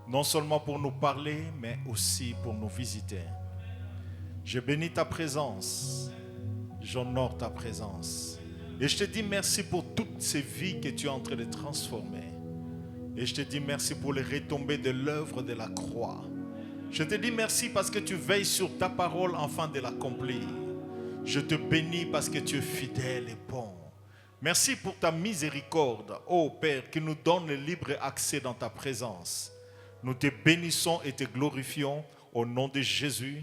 non seulement pour nous parler, mais aussi pour nous visiter. Je bénis ta présence, j'honore ta présence. Et je te dis merci pour toutes ces vies que tu es en train de transformer. Et je te dis merci pour les retombées de l'œuvre de la croix. Je te dis merci parce que tu veilles sur ta parole afin de l'accomplir. Je te bénis parce que tu es fidèle et bon. Merci pour ta miséricorde, ô Père, qui nous donne le libre accès dans ta présence. Nous te bénissons et te glorifions au nom de Jésus.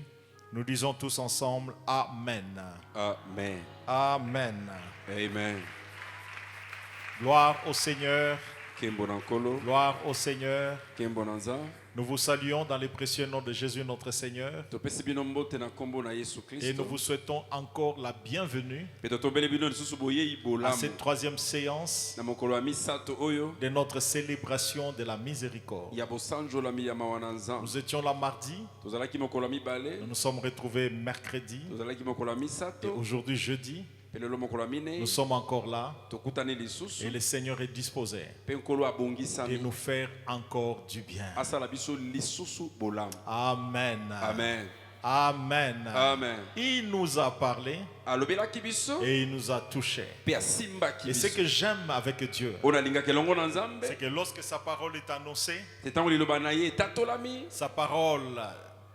Nous disons tous ensemble Amen. Amen. Amen. Amen. Gloire au Seigneur. Kimbonankolo. Gloire au Seigneur. Kimbonanza. Nous vous saluons dans le précieux nom de Jésus notre Seigneur. Topesi bino mbote na kombo na Yesu Kristo. Et nous vous souhaitons encore la bienvenue Peto tombele bino lisusu boye à ibolamu. cette troisième séance Na mokolo ya misato oyo de notre célébration de la miséricorde. ya bosanjolami ya mawana nzambe. Nous étions là mardi, Tozalaki mokolo ya mibale. nous nous sommes retrouvés mercredi Tozalaki mokolo ya et misato. aujourd'hui jeudi, Pelelo mokolo ya mine. nous sommes encore là Tokutani lisusu. et le Seigneur est disposé Pe nkolo de abongisami. nous faire encore du bien. Asala biso lisusu bolamu. Amen. Amen. Amen. Amen. Il nous a parlé Alobelaki biso. et il nous a touchés. Pe asimbaki Et ce biso. que j'aime avec Dieu, Onalinga kelongo na nzambe. c'est que lorsque sa parole est annoncée, Tetango liloba na ye etatolami. sa parole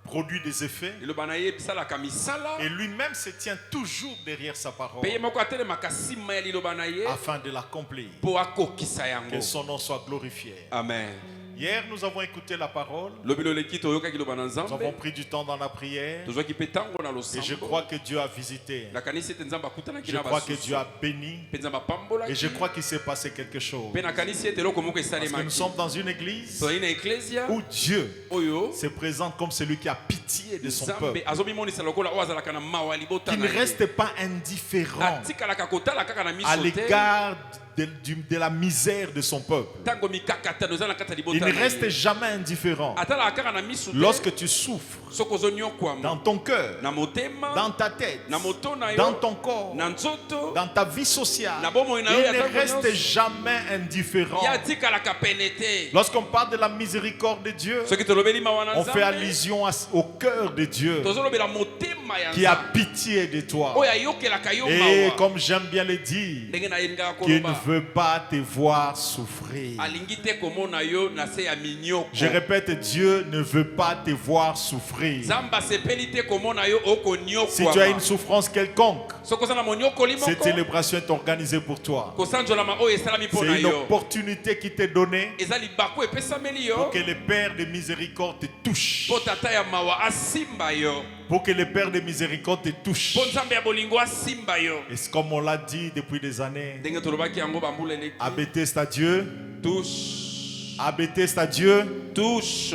produit des effets Liloba na ye bisalaka misala. et lui-même se tient toujours derrière sa parole Peye moko atelemaka nsima ya liloba na ye afin de l'accomplir. mpo akokisa Que yango. son nom soit glorifié. Amen. Hier, nous avons écouté la parole. Lobilo leki toyokaki liloba na Nous avons nzambe. pris du temps dans la prière. Tozwaki mpe ntango na Et je losambo. crois que Dieu a visité. Nakanisi ete nzambe akutanaki Je na crois que basusu. Dieu a béni. Mpe nzambe apambolaki. Et je crois qu'il s'est passé quelque chose. Mpe nakanisi ete eloko moko Parce que nous esalemaki. sommes dans une église tozali na eklesia où Dieu oyo se présente comme celui qui a pitié de son nzambe peuple. azomimonisa lokola oyo azalaka na mawa ya libota Qui na ne ye. reste pas indifférent atikalaka kotala kaka na à miso te l'égard de la misère de son peuple. ntango mikakatano eza na kati ya Il libota ne na reste ye. jamais indifférent. atalaka kaka na miso te Lorsque tu souffres soki ozonyokwama dans ton cœur, na motema dans ta tête, na moto na yo dans ton corps, na nzoto dans ta vie sociale, na bomoi na yo il ya ne ntango reste nyonso. jamais indifférent. ye atikalaka pene te. Lorsqu'on parle de la miséricorde de Dieu, soki tolobeli mawa na on fait nzambe allusion au cœur de Dieu tozolobela motema ya qui a nzambe pitié de toi. oyo ayokelaka yo Et mawa comme j'aime bien le dire, ndenge nalingaka qui ne koloba veut pas te voir souffrir. alingi te komona yo na se ya minyoko. Je répète, Dieu ne veut pas te voir souffrir. nzambe asepeli te komona yo Si tu as une okonyokwama. souffrance quelconque, soki oza na monyokoli cette moko célébration est organisée pour toi. kosanjolama oyo esalami mpo na C'est une yo opportunité qui t'est donnée eza libako epesameli pour yo que le Père de miséricorde te touche. mpo tata ya mawa asimba yo Pour que le Père de miséricorde te touche. mpo nzambe ya bolingo asimba yo Et c'est comme on l'a dit depuis des années, ndenge tolobaki yango bambula eleki Abété c'est à Dieu. touche Abété c'est à Dieu. touche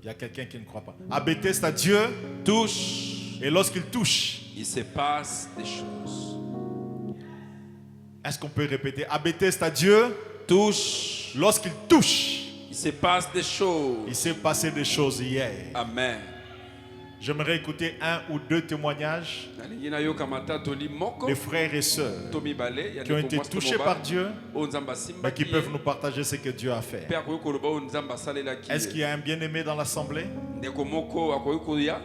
Il y a quelqu'un qui ne croit pas. Abété c'est à Dieu. touche. Et lorsqu'il touche, Il se passe des choses. est-ce qu'on peut répéter? Abété c'est à Dieu. Touche. Lorsqu'il touche, Il se passe des choses. il s'est passé des choses hier. Amen. J'aimerais écouter un ou deux témoignages Nalingi nayoka matatu moko de frères et sœurs to mibale ya qui ont été ndeko mwasi to touchés mobali, par Dieu, oyo Nzambe mais asimbaki qui ye, peuvent nous partager ce que Dieu a fait. mpe akoki koloba oyo Nzambe asalelaki Est-ce ye. qu'il y a un bien-aimé dans l'assemblée? Ndeko moko akoki koya,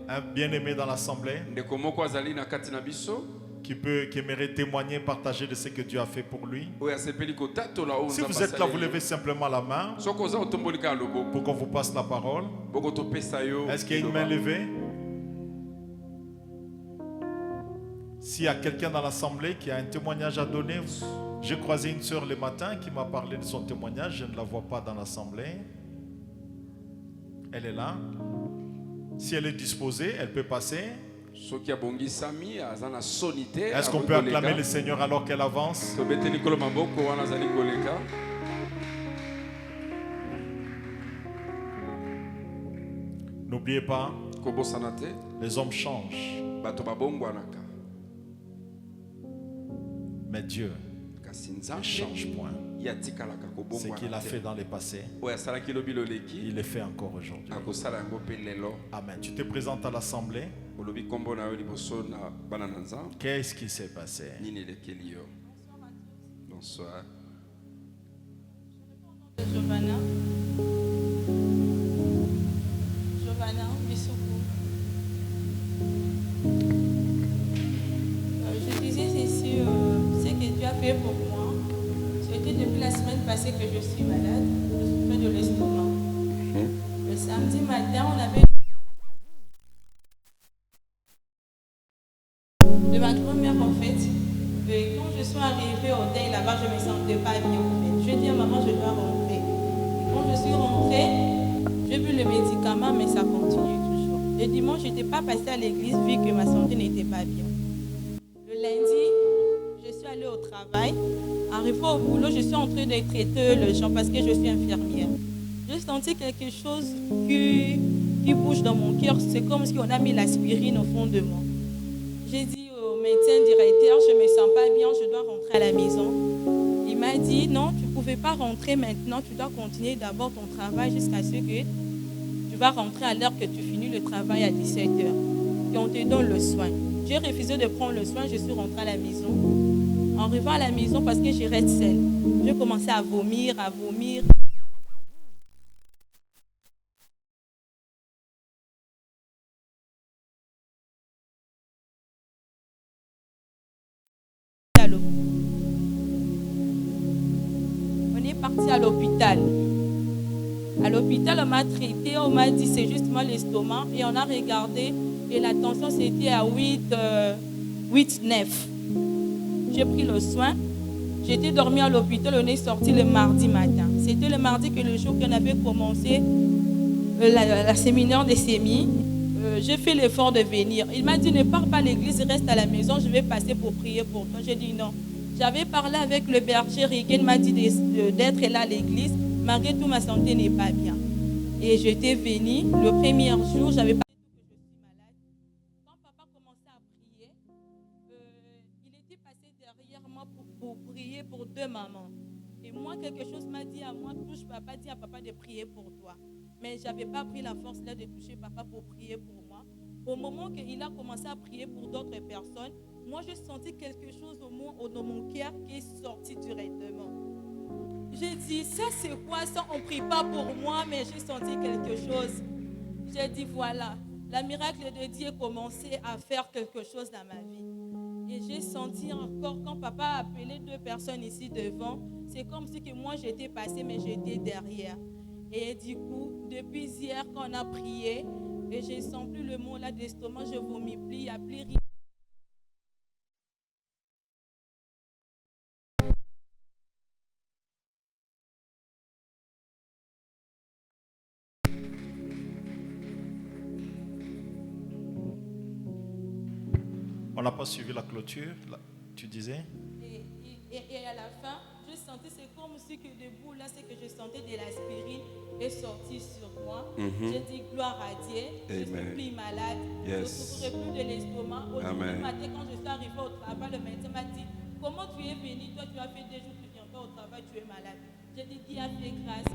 Un bien-aimé dans l'assemblée ndeko moko azali na kati na biso qui aimerait témoigner, partager de ce que Dieu a fait pour lui? oyo asepeli kotatola oyo Si Nzambe vous êtes là, vous asaleli. levez simplement la main Soki oza otomboli kaka loboko pour qu'on vous passe la parole. boko topesa yo Est-ce qu'il y a une liloba. main levée? S'il y a quelqu'un dans l'assemblée qui a un témoignage à donner, j'ai croisé une sœur le matin qui m'a parlé de son témoignage. Je ne la vois pas dans l'assemblée. Elle est là. Si elle est disposée, elle peut passer. soki abongisami aza na soni te Est-ce qu'on akoki peut koleka. acclamer le Seigneur alors qu'elle avance? tobeteli likolo maboko wana azali koleka. N'oubliez pas, kobosana te les hommes changent, bato babongwanaka mais Dieu kasi ne nzambe change point. ye atikalaka Ce qu'il kobongwana a fait te dans le passé, oyo asalaki lobi loleki il le fait encore aujourd'hui. akosala yango mpe lelo. Amen. Tu te présentes à l'assemblée. olobi nkombo na yo liboso na bana na nzambe Qu'est-ce qui s'est passé? nini elekeli yo. Bonsoir. Giovanna. passé que je suis malade, je souffrais de l'estomac. Le samedi matin, on avait de ma grand-mère en fait. Et quand je suis arrivée au deuil là-bas, je ne me sentais pas bien en fait. Je dis à maman, je dois rentrer. Et quand je suis rentrée, j'ai vu le médicament, mais ça continue toujours. Le dimanche, je n'étais pas passée à l'église vu que ma santé n'était pas bien. Le lundi, je suis allée au travail. Arrivée au boulot, je suis en train de traiter les gens parce que je suis infirmière. J'ai senti quelque chose qui bouge dans mon cœur. C'est comme si on a mis l'aspirine au fond de moi. J'ai dit au médecin directeur, je ne me sens pas bien, je dois rentrer à la maison. Il m'a dit, non, tu ne pouvais pas rentrer maintenant, tu dois continuer d'abord ton travail jusqu'à ce que tu vas rentrer à l'heure que tu finis le travail à 17h. Et on te donne le soin. J'ai refusé de prendre le soin, je suis rentrée à la maison. En arrivant à la maison, parce que je reste seule, j'ai commencé à vomir, à vomir. On est parti à l'hôpital. À l'hôpital, on m'a traité, on m'a dit c'est justement l'estomac et on a regardé et la tension c'était à 8,9. J'ai pris le soin. J'étais dormi à l'hôpital, on est sorti le mardi matin. C'était le mardi que le jour qu'on avait commencé la séminaire des sémis. J'ai fait l'effort de venir. Il m'a dit ne pars pas à l'église, reste à la maison, je vais passer pour prier pour toi. J'ai dit non. J'avais parlé avec le berger Rick, il m'a dit d'être là à l'église, malgré tout ma santé n'est pas bien. Et j'étais venue, le premier jour, j'avais pas dit que je suis malade. Quand papa commençait à prier, il était passé derrière moi pour prier pour deux mamans. Et moi, quelque chose m'a dit à moi, touche papa, dis à papa de prier pour toi. Mais je n'avais pas pris la force là de toucher papa pour prier pour moi. Au moment qu'il a commencé à prier pour d'autres personnes, moi j'ai senti quelque chose dans mon cœur qui est sorti directement. J'ai dit, ça c'est quoi ça? On ne prie pas pour moi, mais j'ai senti quelque chose. J'ai dit, voilà, le miracle de Dieu a commencé à faire quelque chose dans ma vie. Et j'ai senti encore, quand papa a appelé deux personnes ici devant, c'est comme si que moi j'étais passée, mais j'étais derrière. Et du coup, depuis hier, quand on a prié, et je ne sens plus le mot là d'estomac, je vomis plus, il n'y a plus rien. On n'a pas suivi la clôture, là, tu disais? Et à la fin, je sentais, c'est comme si que debout, là, c'est que je sentais de l'aspirine est sortie sur moi. J'ai dit gloire à Dieu, je ne suis plus malade, je ne souffrais plus de l'estomac. Aujourd'hui matin, quand je suis arrivée au travail, le médecin m'a dit, comment tu es venu? Toi, tu as fait 2 jours que tu ne viens pas au travail, tu es malade. J'ai dit, Dieu a fait grâce.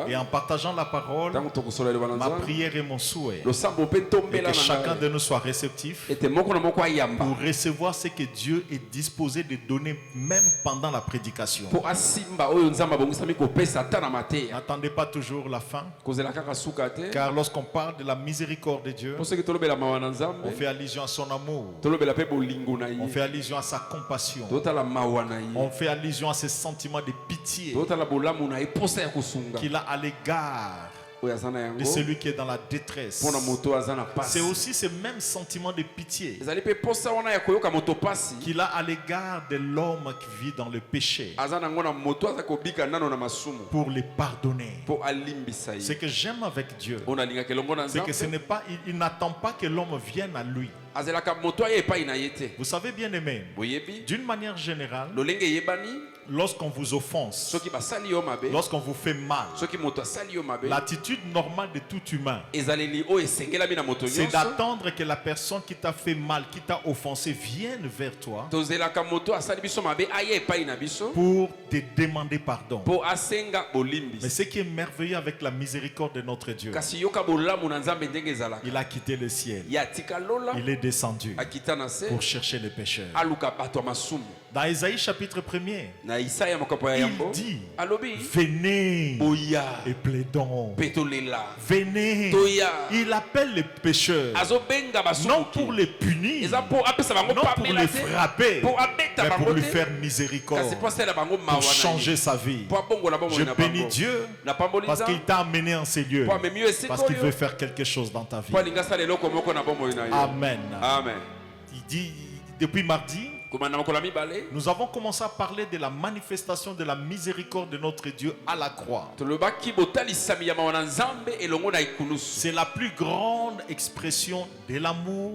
Et en partageant la parole, ma prière et mon souhait, et que chacun de nous soit réceptif pour recevoir ce que Dieu est disposé de donner même pendant la prédication. N'attendez pas toujours la fin, car lorsqu'on parle de la miséricorde de Dieu, on fait allusion à son amour, on fait allusion à sa compassion, on fait allusion à ses sentiments de pitié qu'il a à l'égard de celui qui est dans la détresse. C'est aussi ce même sentiment de pitié qu'il a à l'égard de l'homme qui vit dans le péché, pour les pardonner. Ce que j'aime avec Dieu, c'est que ce n'est pas, il n'attend pas que l'homme vienne à lui. Vous savez, bien aimé, d'une manière générale, lorsqu'on vous offense, lorsqu'on vous fait mal, l'attitude normale de tout humain, c'est d'attendre que la personne qui t'a fait mal, qui t'a offensé, vienne vers toi pour te demander pardon. Mais ce qui est merveilleux avec la miséricorde de notre Dieu, il a quitté le ciel, il est descendu pour chercher les pécheurs. Dans Isaïe chapitre 1er, na Isaya makambo ya il yambo dit, alobi venez boya et plaidons. petolela Venez. toya Il appelle les pécheurs, azobenga non basuki pour les punir, eza po apesa bango non pour pamela les te frapper, po abeta mais pour bango lui te faire miséricorde, kasi po asala bango pour mawa changer sa vie. po abongola bomoi Je na bénis bango Dieu na pamboli parce qu'il t'a amené en ces lieux, po amemi yo esika parce qu'il veut oyo faire quelque chose dans ta vie. po alingi asala eloko moko na bomoi na yo Amen. amen Il dit, depuis mardi, koma na mokolo ya mibale nous avons commencé à parler de la manifestation de la miséricorde de notre Dieu à la croix. tolobaki botalisami ya mawa na nzambe elongo na ikunusu C'est la plus grande expression de l'amour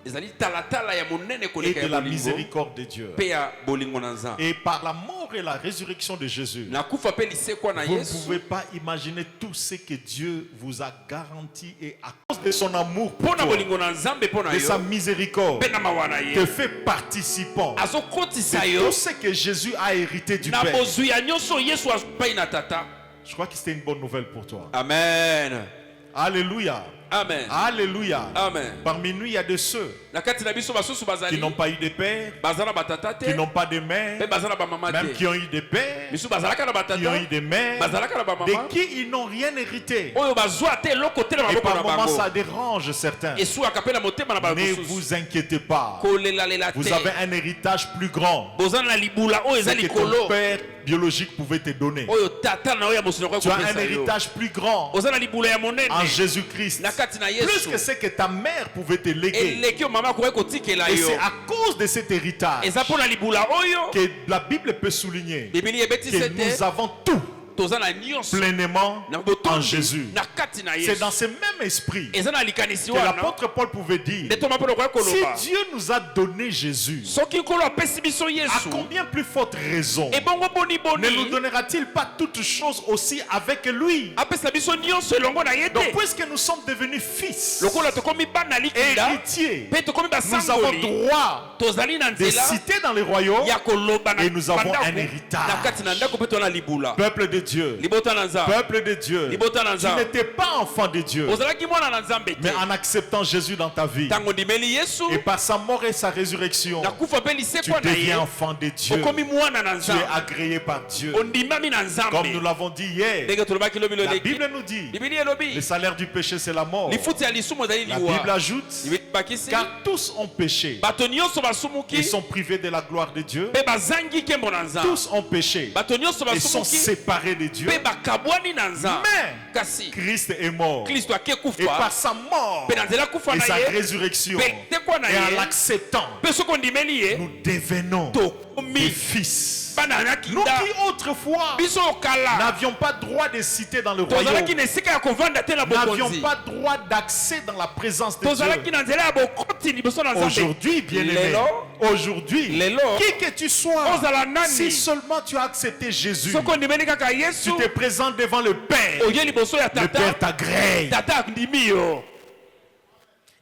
ezali talatala ya monene et koleka de ya la bolingo miséricorde de Dieu. mpe ya bolingo na nzambe Et par la mort et la résurrection de Jésus, na kufa mpe lisekwa na vous ne yesu pouvez pas imaginer tout ce que Dieu vous a garanti et à cause de son amour mpo pour na toi, bolingo na nzambe mpo na de sa yo miséricorde, mpe na mawa na te ye fait participant azokotisa de yo tout ce que Jésus a hérité du na Père. bozwi ya nyonso yesu apai na tata Je crois que c'était une bonne nouvelle pour toi. amen Alléluia. amen Alléluia. amen Parmi nous, il y a de ceux na kati na biso basusu qui bazali n'ont pas eu de père, baza na batata te qui n'ont pas de mpe mère, baza na bamama même te qui ont eu des pères, misu bazalaka na qui ont batata eu des mères, bazalaka na de bamama qui ils n'ont rien hérité. oyo bazwa te eloko te na Et maboko par na moments, bango ça dérange certains. esuwaka mpe na motema na bato Ne mosusu vous inquiétez pas. kolelalela Vous te avez un héritage plus grand. boza na libula oyo eza C'est que ton likolo père biologique pouvait te donner. oyo tata na oyo ya mosolo Tu as un kopesa yo héritage plus grand oza na libula ya monene en Jésus-Christ. na kati na Plus yesu que ce que ta mère pouvait te léguer. eleki oyo mama akoki kotikela Et yo c'est à cause de cet héritage eza mpo na libula oyo que la Bible peut souligner bibili que ebetisi nous te avons tout toza na nyonso pleinement na en botondi Jésus. na kati na C'est dans yesu ce même esprit eza na likanisi que wana l'apôtre Paul pouvait dire, nde toma mpo nakoya si koloba Dieu nous a donné Jésus, soki nkolo apesi biso à yesu combien plus forte raison ebongo ne nous boniboni donnera-t-il pas toutes choses aussi avec lui? apesa biso nyonso elongo na ye Donc te puisque nous sommes devenus fils, lokola tokomi bana likinda héritiers, mpe tokomi nous avons basangoli droit tozali na de nzela citer dans les royaumes, ya koloba na et nous avons bandako, un héritage. na kati na ndako mpe toza na libula peuple de Dieu, libota na nzambe peuple de Dieu, libota na tu nzambe n'étais pas enfant de Dieu, ozalaki mwana na nzambe te mais en acceptant Jésus dans ta vie, ntango ondimeli yesu et par sa mort et sa résurrection, na kufa mpe tu lisekwa na ye deviens enfant de Dieu. okomi mwana na Tu es nzambe agréé par Dieu. ondimami na Comme nzambe nous l'avons dit hier, ndenge tolobaki lobi la loleki Bible nous dit, bibili elobi le salaire du péché c'est la mort. lifuti ya lisumu ezali La Bible liwa ajoute, bibili bakisi car tous ont péché bato nyonso et basumuki sont privés de la gloire de Dieu. mpe bazangi nkembo na nzambe Tous ont péché bato nyonso et sont basumuki séparés de Dieu. mpe bakabwani na nzambe Mais kasi Christ est mort. kristo ake Et par kufa sa mort mpe na nzela kufa et na sa ye résurrection, mpe tekwa na et en ye l'acceptant, mpe soki ondimeli ye nous devenons des tokomi fils. bana na Nous kinda qui autrefois biso okala n'avions pas droit de citer dans le royaume, tozalaki na esika ya kovanda te na n'avions bokonzi pas droit d'accès dans la présence de tozalaki Dieu. na nzela ya bokoti liboso na nzambe Aujourd'hui, bien-aimé, lelo aujourd'hui, Lelo. qui que tu sois, ozala nani si seulement tu as accepté Jésus, soki ondimeli kaka yesu tu te présentes devant le Père. oye liboso ya Le Père tata t'agrée. tata andimi yo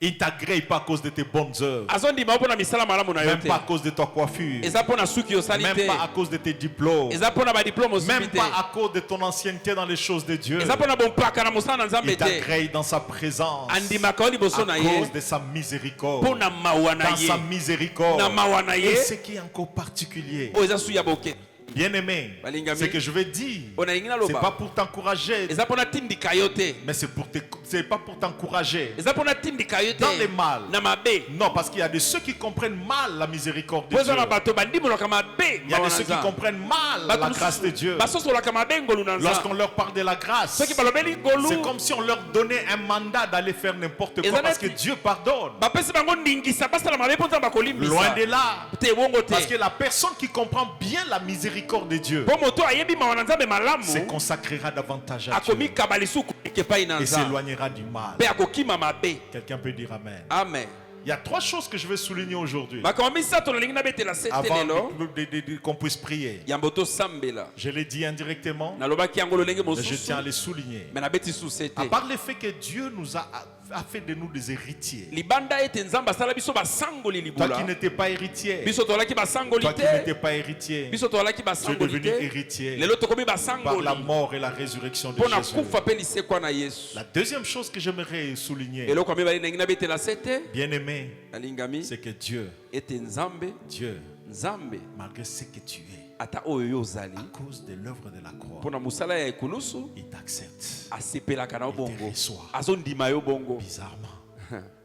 Il ne t'agrée pas à cause de tes bonnes œuvres, azondima mpo na misala malamu na yo même te pas à cause de ta coiffure, eza mpo na suki osali même te pas à cause de tes diplômes, eza mpo na badiplome même osuki te pas à cause de ton ancienneté dans les choses de Dieu. eza mpo na bompaka na mosala na nzambe Il te t'agrée dans sa présence andimaka yo liboso na à ye cause de sa miséricorde. mpo na mawa na Dans sa ye miséricorde. na mawa na Et ye ce qui est encore particulier, oyo eza su ya boke bien-aimé, Balingami. ce que je vais dire, oyo nalingi c'est pas naloba pour t'encourager, eza mpo natindika yo te mais c'est pas pour t'encourager eza mpo natindika yo dans les te mal. na mabe Non, parce qu'il y a de ceux qui comprennent mal la miséricorde de po Dieu. eza na bato bandimolaka mabe Il y a mawa de na ceux qui nzambe comprennent mal la grâce de Dieu. basosolaka mabe ngolu na nzambe Lorsqu'on leur parle de la grâce, soki balobeli ngolu c'est comme si on leur donnait un mandat d'aller faire n'importe quoi Ezana parce que ti- Dieu pardonne. bapesi bango ndingisa basala mabe mpo nzambe Loin bakolimbisa de là. te bongo Parce te que la personne qui comprend bien la miséricorde de Dieu mpo moto ayebi mawa na nzambe se malamu consacrera davantage à Dieu akomikaba lisuku epai na et nzambe s'éloignera du mal. mpe akokima mabe Quelqu'un peut dire Amen. amen Il y a trois choses que je vais souligner aujourd'hui makambo misato nalingi nabetela sete lelo avant qu'on puisse prier. yambo tosambela Je l'ai dit indirectement, nalobaki yango lolenge mais je mosusu tiens à les souligner. me nabeti su sete À part le fait que Dieu nous a fait de nous des héritiers. libanda ete nzambe asala biso basangoli Toi libula qui n'étais pas héritier, biso tozalaki basangoli toi qui te n'étais pas héritier, biso tozalaki tu es basangoli devenu te héritier lelo tokomi par basangoli la mort et la résurrection de mpo na Jésus. kufa mpe lisekwa na yesu La deuxième chose que j'aimerais souligner, eloko ya mibali nalingi nabetela sete bien aimé, nalingami c'est que Dieu, ete nzambe Dieu nzambe malgré ce que tu es, ata oyo yo ozali à cause de l'œuvre de la croix, mpona mosala ya ekulusu il t'accepte asepelaka na yo te bongo reçoit. azondima yo bongo bizarrement,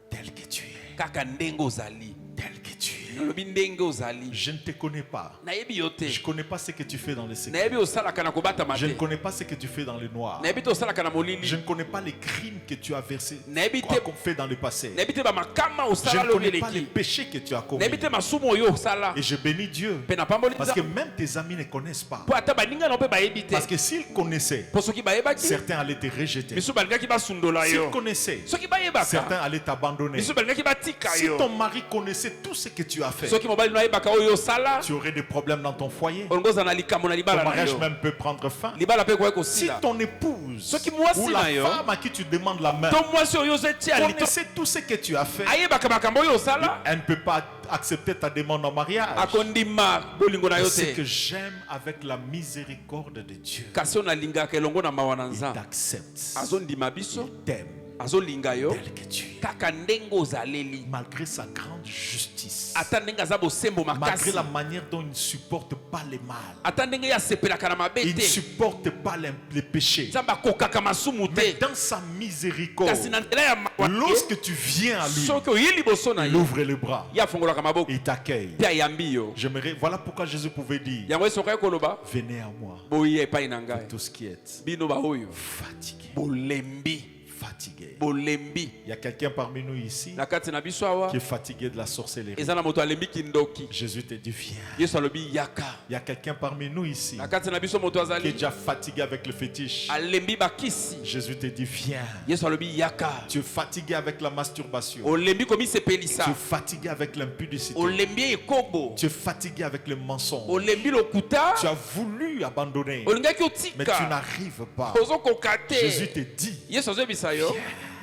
tel que tu es, kaka ndenge ozali tel que tu es. olobi ndenge ozali Je ne te connais pas. nayebi yo te Je ne connais pas ce que tu fais dans les secrets. nayebi osalaka na kobatama Je ne te connais pas ce que tu fais dans le noir. nayebi te osalaka na Je molili ne connais pas les crimes que tu as versés, nayebi te fait dans le passé. nayebi te bamakama Je osala ne lo connais pas les leleki péchés que tu as commis. nayebi te masumu oyo osala Et je bénis Dieu. mpe napamboli Parce que nzambe même tes amis ne connaissent pas. mpo ata baninga na yo mpe bayebi te Parce que s'ils connaissaient, mpo soki bayebaki certains allaient te rejeter. misu balingaki basundola S'ils yo connaissaient, soki bayebaka certains allaient t'abandonner. misu balingaki batika Si yo ton mari connaissait tout ce que tu as fait, soki mobali no ayebaka oyo osala tu aurais des problèmes dans ton foyer. olingo ozala na likambo na Ton libala na mariage yo même peut prendre fin. libala mpe ekoki Si kosila ton épouse Soki mwasi ou la na yo, femme à qui tu demandes la main to mwasi oyo ozetia lito connaissait tout ce que tu as fait, ayebaka makambo oyo osala elle ne peut pas accepter ta demande en mariage. akondima bolingo na yo Ce te que j'aime avec la miséricorde de Dieu, kasi oyo nalingaka elongo na mawa na il nzambe t'accepte, azondima biso il t'aime azolinga yo tel que tu es, kaka ndenge ozaleli malgré sa grande justice, ata ndenge aza bosembo malgré makasi la manière dont il ne supporte pas les mal, ata ndenge ye asepelaka na mabe il ne te supporte pas les péchés. nzambe akokaka masumu Mais te dans sa miséricorde, kasi na nzela ya mawa lorsque tu viens à lui, soki oyi liboso na il ye ouvre les bras, ye afongolaka maboko il t'accueille. mpe ayambi yo J'aimerais, voilà pourquoi Jésus pouvait dire, yango esoka ekoloba venez à moi, boya epai na ngai tous qui êtes bino baoyo fatigués. bolembi Fatigués. bolembi Il y a quelqu'un parmi nous ici na kati na biso awa qui est fatigué de la sorcellerie. eza na moto alembi kindoki Jésus te dit, viens. yesu alobi yaka Il y a quelqu'un parmi nous ici na kati na biso moto qui est azali déjà fatigué avec le fétiche. alembi bakisi Jésus te dit, viens. yesu alobi yaka Tu es fatigué avec la masturbation. olembi Tu komisepelisa es fatigué avec l'impudicité. olembi ekobo Tu es fatigué avec le mensonge. olembi lokuta Tu as voulu abandonner, olingaki mais tu otika n'arrives pas. ozokoka te Jésus te dit, yesu azoyebisa yo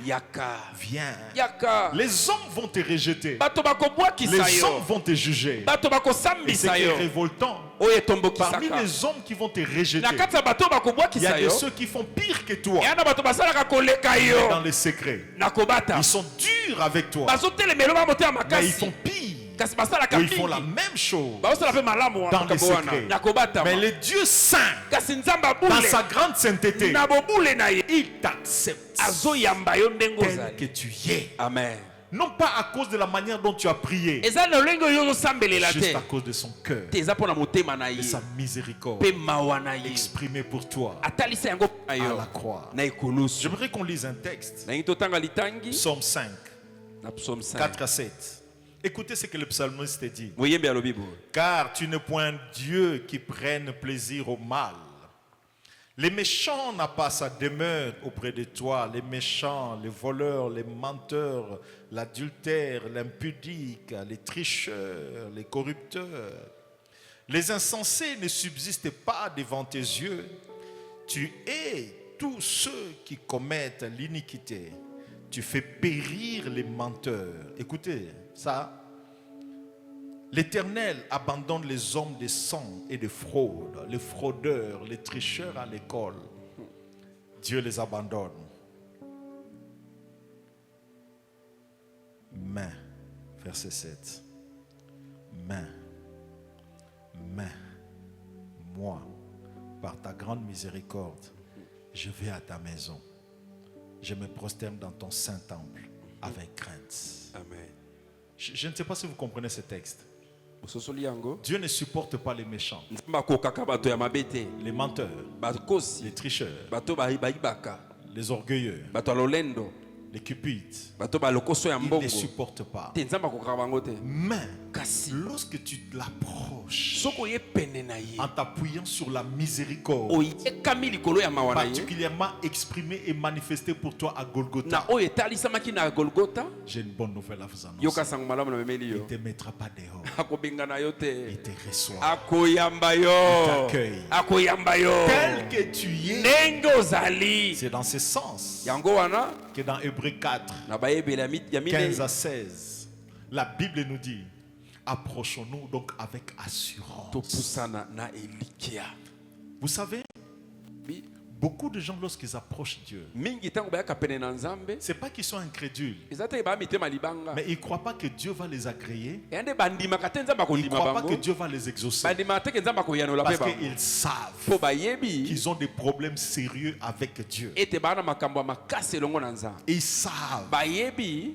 yaka viens. yaka Les hommes vont te rejeter. bato bakobwakisa Les hommes yo vont te juger. bato Et ce bakosambisa qui est yo révoltant, oyo parmi etombokisaka les hommes qui vont te rejeter, na kati ya bato il oyo y a bakobwakisa de yo ceux qui font pire que toi eya na bato basalaka koleka mais yo dans les secrets. na kobata Ils sont durs avec toi, bazotelemela ba motema mais ils makasi font pire. kasi basalaka Ou ils font la mingi même chose bazosala mpe malamu dans les makambo wana secrets. na kobatama Mais le Dieu saint, kasi nzambe dans abule sa grande sainteté, na bobule na ye il t'accepte azoyamba yo ndenge tel ozali que tu es. amen Non pas à cause de la manière dont tu as prié, eza na lolenge oyo ozosambelela juste te à cause de son cœur, te eza mpo na motema na de ye sa miséricorde mpe mawa na ye exprimée pour toi atalisa yango mpo na à yo la croix. na ekolusu J'aimerais qu'on lise un texte, nangi totanga litangi Psaume 5, na psaume 5 4 à 7. Écoutez ce que le psalmiste dit. moyembi alobi boye Car tu n'es point Dieu qui prenne plaisir au mal. Les méchants n'ont pas sa demeure auprès de toi. Les méchants, les voleurs, les menteurs, l'adultère, l'impudique, les tricheurs, les corrupteurs. Les insensés ne subsistent pas devant tes yeux. Tu hais tous ceux qui commettent l'iniquité. Tu fais périr les menteurs. Écoutez ça. L'Éternel abandonne les hommes de sang et de fraude, les fraudeurs, les tricheurs à l'école. Dieu les abandonne. Mais, verset 7. Mais, moi, par ta grande miséricorde, je vais à ta maison. Je me prosterne dans ton saint temple avec crainte. amen Je ne sais pas si vous comprenez ce texte. ososoli yango Dieu ne supporte pas les méchants, nzambe akokaka bato ya mabe te les menteurs, bakosi les tricheurs, bato bayibaka les orgueilleux, bato ya lolendo les cupides. bato balokoso ya Il ne mbongo les supporte pas. te nzambe akokaka bango te Mais kasi lorsque tu l'approches soki oye pene na ye en t'appuyant sur la miséricorde, oyekami likolo ya mawa na ye particulièrement exprimée et manifestée pour toi à na Golgotha, oyo etalisamaki na golgota j'ai une bonne nouvelle à vous yoka annoncer. sango malamu na memeli Il ne yo te mettra pas dehors. akobenga na yo Il te te reçoit. akoyamba yo t'accueille. akoyamba yo Tel que tu es. ndenge ozali C'est dans ce sens yango wana que dans Hébreux 4, na bayebeli ya 15 minei à 16, la Bible nous dit, approchons-nous donc avec assurance. topusana na elikia Vous savez, Beaucoup de gens, lorsqu'ils approchent Dieu, mingi tango bayaka pene na nzambe c'est pas qu'ils sont incrédules, eza te ba mitema libanga mais ils ne croient pas que Dieu va les agréer. yande bandimaka te nzambe Ils ne akondima croient pas bango que Dieu va les exaucer. bandimaka te ke nzambe akoyanola Parce pe bango qu'ils savent po bayebi qu'ils ont des problèmes sérieux avec Dieu. ete bana makambo ya makasi elongo na nzambe Ils savent. bayebi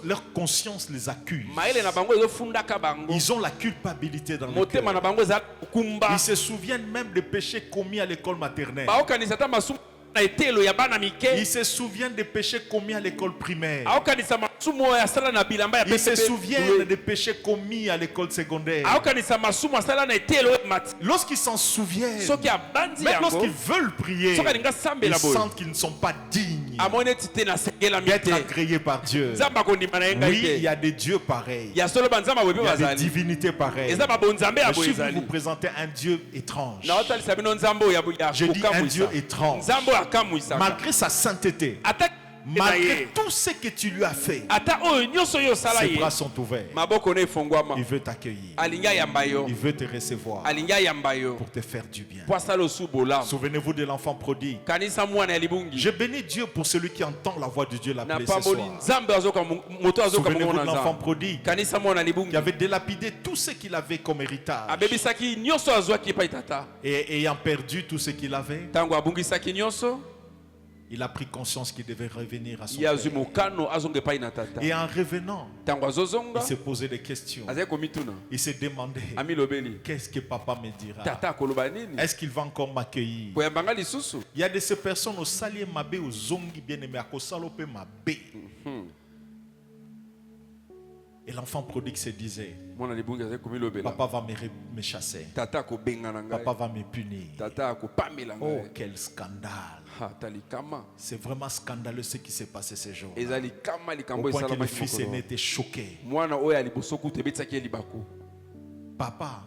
Leur conscience les accuse. mayele na bango ezofundaka bango Ils ont la culpabilité dans le motema na cœur. bango eza kumba Ils se souviennent même des péchés commis à l'école maternelle. baokanisa ata masumu na etelo ya bana mike Ils se souviennent des péchés commis à l'école primaire. aokanisa masumu oyo asala na bilamba ya Ils se pepepe souviennent des péchés commis à l'école secondaire. aokanisa masumu asala na etelo mati Lorsqu'ils s'en souviennent, soki abandi même yango lorsqu'ils veulent prier, soki alinga ils sambela boye sentent qu'ils ne sont pas dignes amoni eti te nasengelami d'être te agréés par Dieu. nzambe akondima na ye ngai Oui, il y te a des dieux pareils. ya solo banzambe aboye Il mpe y a des bazali divinités pareilles. eza babonzambe ya Mais boye si vous ezali vous présentez un Dieu étrange, naotalisa bino nzambe oyo je dis un Dieu akamwisa étrange, nzambe oyo akamwisaka malgré sa sainteté, ata na malgré ye tout ce que tu lui as fait, ata oyo nyonso oyo osala ses ye bras sont ouverts. maboko na efongwama Il veut t'accueillir. alingi ayamba yo Il veut te recevoir alingi ayamba yo pour te faire du bien. po asala osu bolamu Souvenez-vous de l'enfant prodigue. kanisa mwana ya libungi Je bénis Dieu pour celui qui entend la voix de Dieu na l'appeler ce pamboli soir. nzambe azoka moto azoka mongo Souvenez-vous na de l'enfant nzambe prodigue kanisa mwana ya qui libungi avait délapidé tout ce qu'il avait comme héritage abebisaki nyonso azwaki epai tata et ayant perdu tout ce qu'il avait, ntango abungisaki nyonso il a pris conscience qu'il devait revenir à son ye azwi père. mokano azonga epai na tata Et en revenant, ntango azozonga il s'est posé des questions. azali komituna Il s'est demandé, amilobeli qu'est-ce que papa me dira? tata akoloba nini Est-ce qu'il va encore m'accueillir? koyambanga lisusu Il y a de ces personnes au salier mabé, au zongi bien aimé, à Kosalope mabé. Et l'enfant prodigue se disait, mwana libungi azali komilobela papa va me chasser. tata akobenga na ngai Papa va me punir. tata akopamela Oh, ngai quel scandale. ata likama C'est vraiment scandaleux ce qui s'est passé ces jours. eza likama Au likambo point que le esalamaki fils aîné mokolo était choqué. mwana oyo ya liboso kutu ebetisaki ye libaku Papa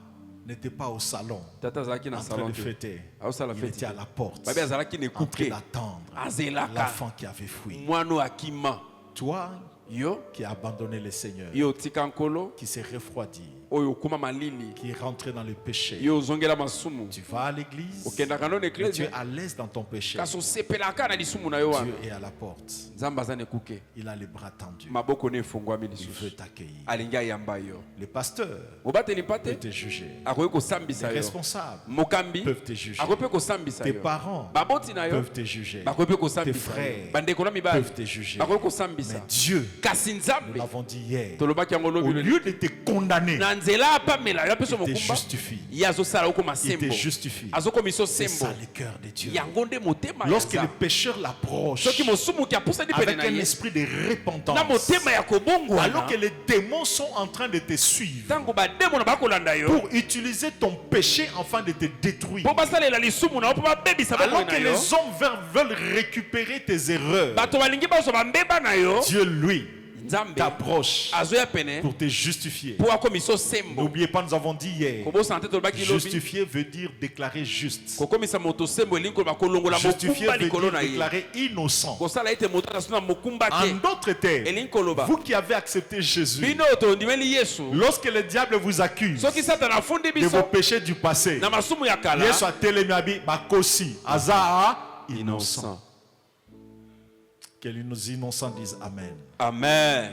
n'était pas au salon tata azalaki na en train salon de te fêter. aosala Il feti était à la porte babi azalaki na en train ekuke d'attendre azelaka l'enfant qui avait fui. mwana oyo akima Toi yo qui as abandonné le Seigneur, yo otika nkolo qui s'est refroidi, oyo okuma malili qui est rentré dans le péché, yo ozongela masumu tu vas à l'église, okendaka no na mais tu es eklise à l'aise dans ton péché. kasi osepelaka na lisumu na yo wana Dieu est à la porte. nzambe aza na ekuke Il a les bras tendus. maboko na efongwami Il veut lisusu t'accueillir. alingi ayamba yo Les pasteurs obateli mpa peuvent te te juger. akoki Les kosambisa yo responsables mokambi peuvent te juger. akoki mpe kosambisa Tes yo parents baboti na yo peuvent te juger. bakoki mpe Tes kosambisa yo frères bandeko na mibali peuvent te juger. bakoki Mais kosambisa Dieu, kasi nous nzambe l'avons dit hier, tolobaki yango au lobi lieu de te condamner, na nzela apamela yo apeso il te mokumba justifie. ye azosala okoma Il te sembo justifie. azokomisa C'est sembo ça le cœur de Dieu. yango nde motema ya Lorsque le nzambe pécheur l'approche soki mosumuki apusani pene avec na un ye esprit de na repentance, motema ya alors kobongwana que les démons sont en train de te suivre ntango bademo na bakolanda yo pour utiliser ton péché afin de te détruire, mpo basalela lisumu na yo mpo babebisa alors bokoyi que na yo les hommes veulent récupérer tes erreurs, bato balingi bazwa bambeba na yo Dieu, lui, nzambe t'approche azoya pene pour te justifier. mpo akomisa sembo N'oubliez pas, nous avons dit hier, kobosana te tolobaki lobi justifier veut dire déclarer juste. kokomisa moto sembo elingi koloba kolongola Justifier mokumba veut likolo dire na ye déclarer innocent. kosala ete moto asu na mokumba En te d'autres termes, elingi koloba vous qui avez accepté Jésus, bino tondimeli yesu lorsque le diable vous accuse soki satana afundi de vos biso péchés du passé, na masumu ya kala Yesu atelemi abi bakosi aza innocent. Que les innocents disent Amen. amen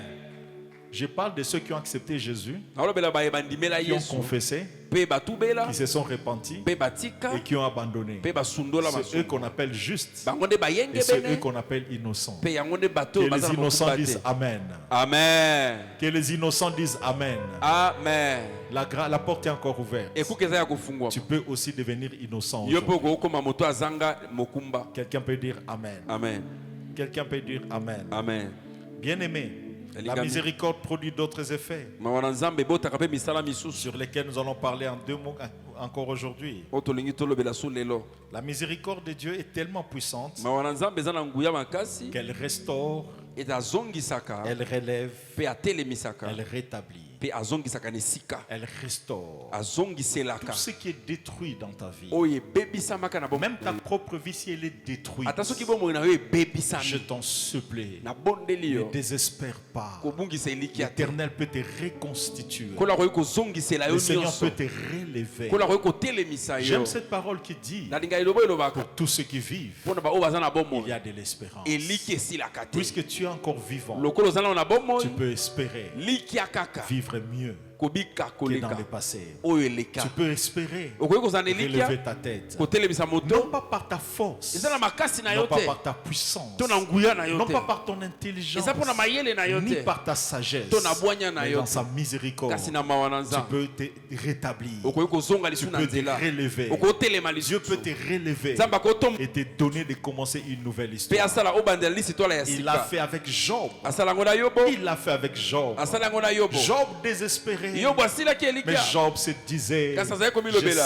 Je parle de ceux qui ont accepté Jésus, naolobela baye bandimela qui ont yesu confessé, mpe batubela qui se sont repentis mpe batika et qui ont abandonné. mpe basundola C'est eux masumu qu'on appelle justes bango nde et bayenge c'est eux bene qu'on appelle innocents. mpe yango nde bato Que oyo les baza na innocents mokumba disent te Amen. amen Que les innocents disent Amen. amen La porte est encore ouverte. ekuke eza ya kofungwama Tu peux aussi devenir innocent yo mpe aujourd'hui. okokoma moto azanga mokumba Quelqu'un peut dire Amen. amen Quelqu'un peut dire Amen. amen Bien-aimé, la Elingami. miséricorde produit d'autres effets mawa na nzambe ebotaka mpe misala misusu sur lesquels nous allons parler en 2 mots encore aujourd'hui. oyo tolingi tolobela so lelo La miséricorde de Dieu est tellement puissante mawa na nzambe eza na nguya makasi qu'elle restaure, ete azongisaka elle relève, mpe atelemisaka elle rétablit, mpe azongisaka na esika elle restaure. Tout azongiselaka ce qui est détruit dans ta vie, oyo ebebisamaka na même ta propre vie, si elle est détruite, ata soki bomoi na yo je ebebisami t'en supplie, nabondeli ne yo désespère pas. kobungisa eliki ya te L'Éternel peut te reconstituer. kola koki kozongisela yo Le Seigneur nyonso peut te relever. kola koki kotelemisa yo J'aime cette parole qui dit, nalinga Pour tous ceux qui vivent, il y a de l'espérance. Puisque tu es encore vivant, tu peux espérer vivre mieux que dans le passé. Tu peux espérer relever ta tête. Non pas par ta force, non pas par ta puissance, non pas par ton intelligence, ni par ta sagesse, mais dans sa miséricorde, tu peux te rétablir. Tu peux te relever. Dieu peut te relever et te donner de commencer une nouvelle histoire. Il l'a fait avec Job. Il l'a fait avec Job. Job désespéré. Mais Job se disait, je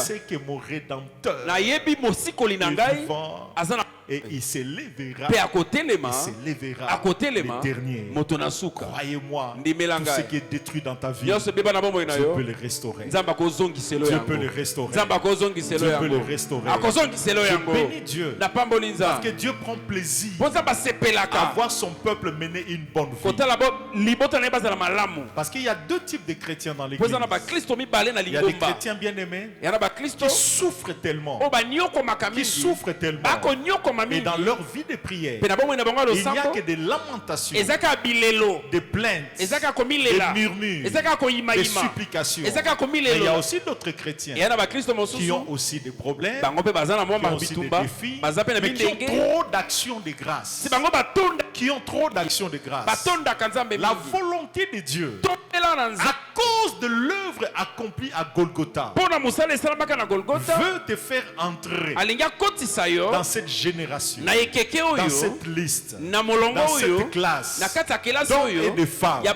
sais que mon Rédempteur est vivant et il se lèvera. Il se lèvera le dernier. Croyez-moi, tout ce qui est détruit dans ta vie, Dieu peut le restaurer. Dieu peut le restaurer. Dieu peut le restaurer. Je bénis Dieu parce que Dieu prend plaisir à voir son peuple mener une bonne vie. Parce qu'il y a deux types de chrétiens dans l'église. Il y a des chrétiens bien-aimés qui souffrent tellement. Et dans leur vie de prière, il n'y a que des lamentations, des plaintes, des murmures, des supplications. Mais il y a aussi d'autres chrétiens qui ont aussi des problèmes, qui ont aussi des défis, mais qui ont trop d'actions de grâce. Qui ont trop d'actions de grâce. La volonté de Dieu, à cause de l'œuvre accomplie à Golgotha, veut te faire entrer dans cette génération, dans cette liste, dans cette classe d'hommes et de femmes qui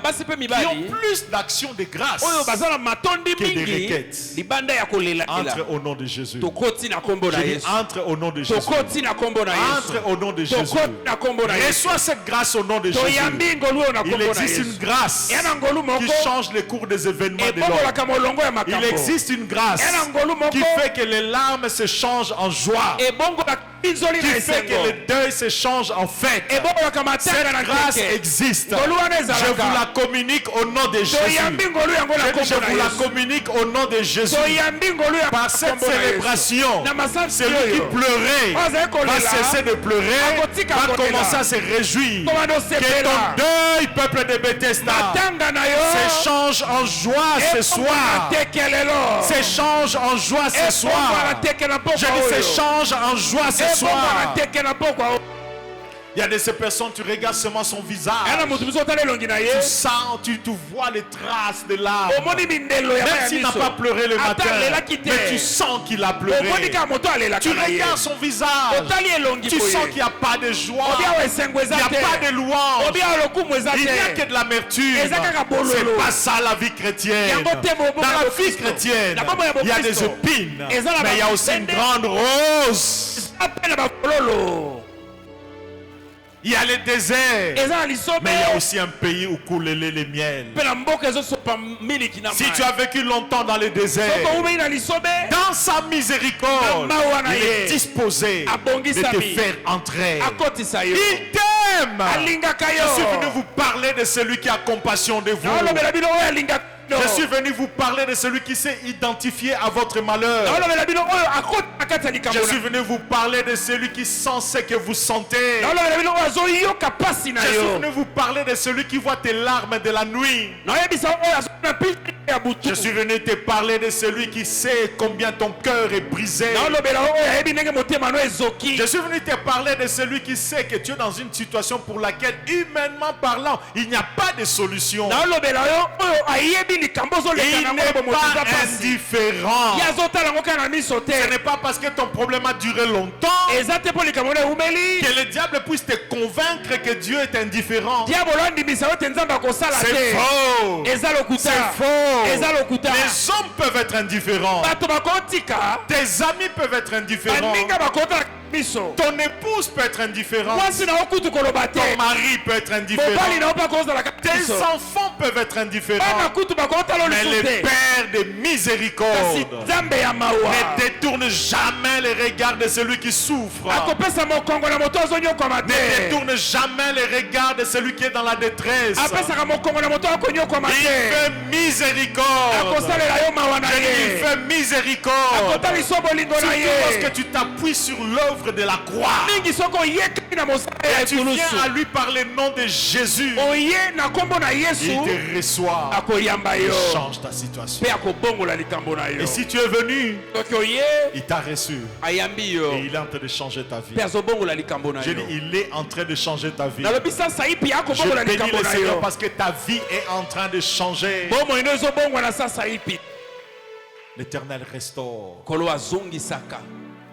ont plus d'actions de grâce que de requêtes. Entre au nom de Jésus. Je dis entre au nom de Jésus. Entre au nom de Jésus. Reçois cette grâce au nom de Jésus. Il existe une grâce qui change le cours des événements de l'homme. Il existe une grâce qui fait que les larmes se changent en joie, qui fait que le deuil se change en fête. Cette grâce existe. Je vous la communique au nom de Jésus. Je vous la communique au nom de Jésus. Par cette célébration, celui qui pleurait va cesser de pleurer, va commencer à se réjouir. Que ton deuil, peuple de Bethesda, s'échange en joie ce soir. S'échange en joie ce soir. Je dis s'échange en joie ce soir. Il y a de ces personnes, tu regardes seulement son visage. Tu sens, tu vois les traces de larmes. Même s'il n'a pas pleuré le matin, mais tu sens qu'il a pleuré. Tu regardes son visage. Tu sens qu'il n'y a pas de joie. Il n'y a pas de louange. Il n'y a que de l'amertume. C'est pas ça la vie chrétienne. Dans la vie chrétienne, il y a des épines, mais il y a aussi une grande rose. Il y a le désert, mais il y a aussi un pays où coule le lait et le miel. Si tu as vécu longtemps dans le désert, dans sa miséricorde, il est disposé de te faire entrer. Il t'aime. Je suis venu vous parler de celui qui a compassion de vous. Je suis venu vous parler de celui qui s'est identifié à votre malheur. Je suis venu vous parler de celui qui sent ce que vous sentez. Je suis venu vous parler de celui qui voit tes larmes de la nuit. Je suis venu te parler de celui qui sait combien ton cœur est brisé. Je suis venu te parler de celui qui sait que tu es dans une situation pour laquelle, humainement parlant, il n'y a pas de solution. Il n'est pas indifférent. Ce n'est pas parce que ton problème a duré longtemps que le diable puisse te convaincre que Dieu est indifférent. C'est faux. C'est faux. Les hommes peuvent être indifférents. Tes amis peuvent être indifférents. biso. Ton épouse peut être indifférente. Mwasi na okutu koloba te. Ton mari peut être Mobali indifférent. na opa kozala ka Tes biso. enfants peuvent être Bana indifférents. kutu bakotala Mais le olusu te. Père de Kasi miséricorde Nzambe ya mawa. ne détourne jamais les regards de celui qui souffre. Akopesa mokongo na moto azonyokwama Ne te. détourne jamais les regards de celui qui est dans la détresse. Apesaka mokongo na moto akonyokwama Il te. fait miséricorde. Akosalela yo mawa na Je dis, il ye. fait miséricorde. Akotalisa bolingo na Surtout lorsque ye. tu t'appuies sur l'œuvre de la croix. Mingi soko oyekani na mosala ya Et tu viens ekulusu. à lui par le nom de Jésus. Oye na kombo na Il Yesu. te reçoit. Akoyamba Il yo. change ta situation. Pe akobongola likambo na yo. Et si tu es venu, Soki oye il t'a reçu. ayambi yo. Et il est en train de changer ta vie. Pe azobongola likambo na Je yo. dis, il est en train de changer ta vie. Nalobi sasa ipi Je akobongola bénis likambo le na Seigneur yo. parce que ta vie est en train de changer. Bomo ino ezobongwana sasa ipi. L'Éternel restaure. Kolo azongisaka.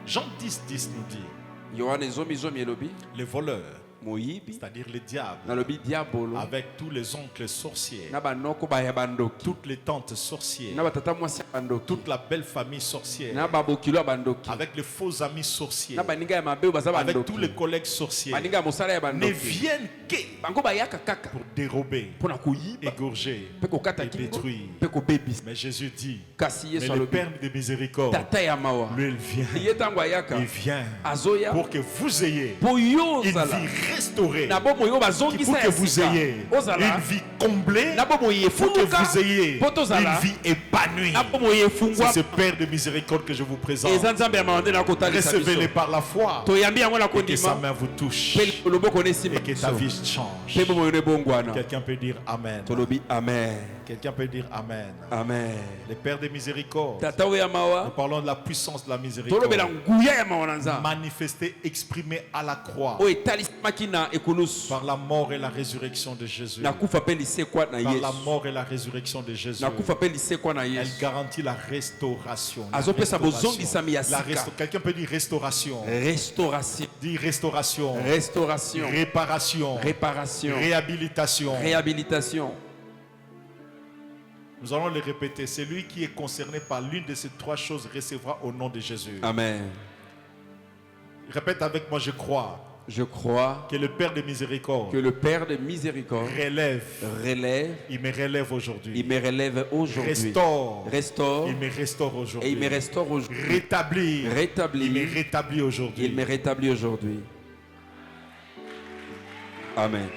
Jean 10 nous dit, Yohana ezomi elobi. les voleurs, Moyibi. c'est-à-dire les diables, Nalobi diabolo. avec tous les oncles sorciers, Na banoko baya bandoki. toutes les tantes sorcières, Na batata mwasi ya bandoki. toute la belle famille sorcière, Na babokilo ya bandoki. avec les faux amis sorciers, Na baninga ya mabe baza avec bandoki. tous les collègues sorciers, Baninga ya mosala ya ne bandoki. viennent que Bango bayaka kaka. pour dérober, Pona kuyiba. égorger Pe kokata et kingo. détruire. Pe kobebisa. Mais Jésus dit, Kasi mais Yesu le alobi. Père de miséricorde, Tata ya mawa. lui, il vient, Ye tango ayaka. il vient Azoya. pour que vous ayez Po yo une ozala. vie restaurée, Na bomo yo pour bazongisa que ya vous sika. ayez Ozala. une vie comblée, Na bomo ye pour que funguka. vous ayez Po tozala. une vie épanouie. Na bomo ye C'est fungwa. ce Père de miséricorde que je vous présente. Eza nzambe ya mawande na kotalisa biso. Recevez-les par la foi Toyambi yango na et que sa kondima. main vous touche Pe loboko nesimba et que ta biso. vie change. Pe bomo yo ne bongwana. Quelqu'un peut dire Amen. Tolobi amen. Quelqu'un peut dire Amen. Amen. Le Père de miséricorde. Tata oyo ya Nous mawa. parlons de la puissance de la miséricorde. Tolobela nguya ya mawa na nzambe. Manifestée, exprimée à la croix Oyo etalisamaki na ekulusu. par la mort et la résurrection de Jésus. Nakufa pe lisekwa na Par Yesu. la mort et la résurrection de Jésus. Nakufa pe lisekwa na Elle Yesu. garantit la restauration. La Azopesa restauration. bozongisami ya La sika. Quelqu'un peut dire restauration. Restauration. Dit restauration. Restauration. Réparation. Réparation. Réhabilitation. Réhabilitation. Nous allons le répéter. Celui qui est concerné par l'une de ces trois choses recevra au nom de Jésus. Amen. Répète avec moi, je crois Je crois que le Père de miséricorde que le Père de miséricorde relève. relève, Il me relève aujourd'hui. il me relève aujourd'hui. Restaure. Restaure Il me restaure et aujourd'hui. il me restaure aujourd'hui. Rétablir. Il me Rétablit, rétablit aujourd'hui. il me rétablit aujourd'hui. Amen.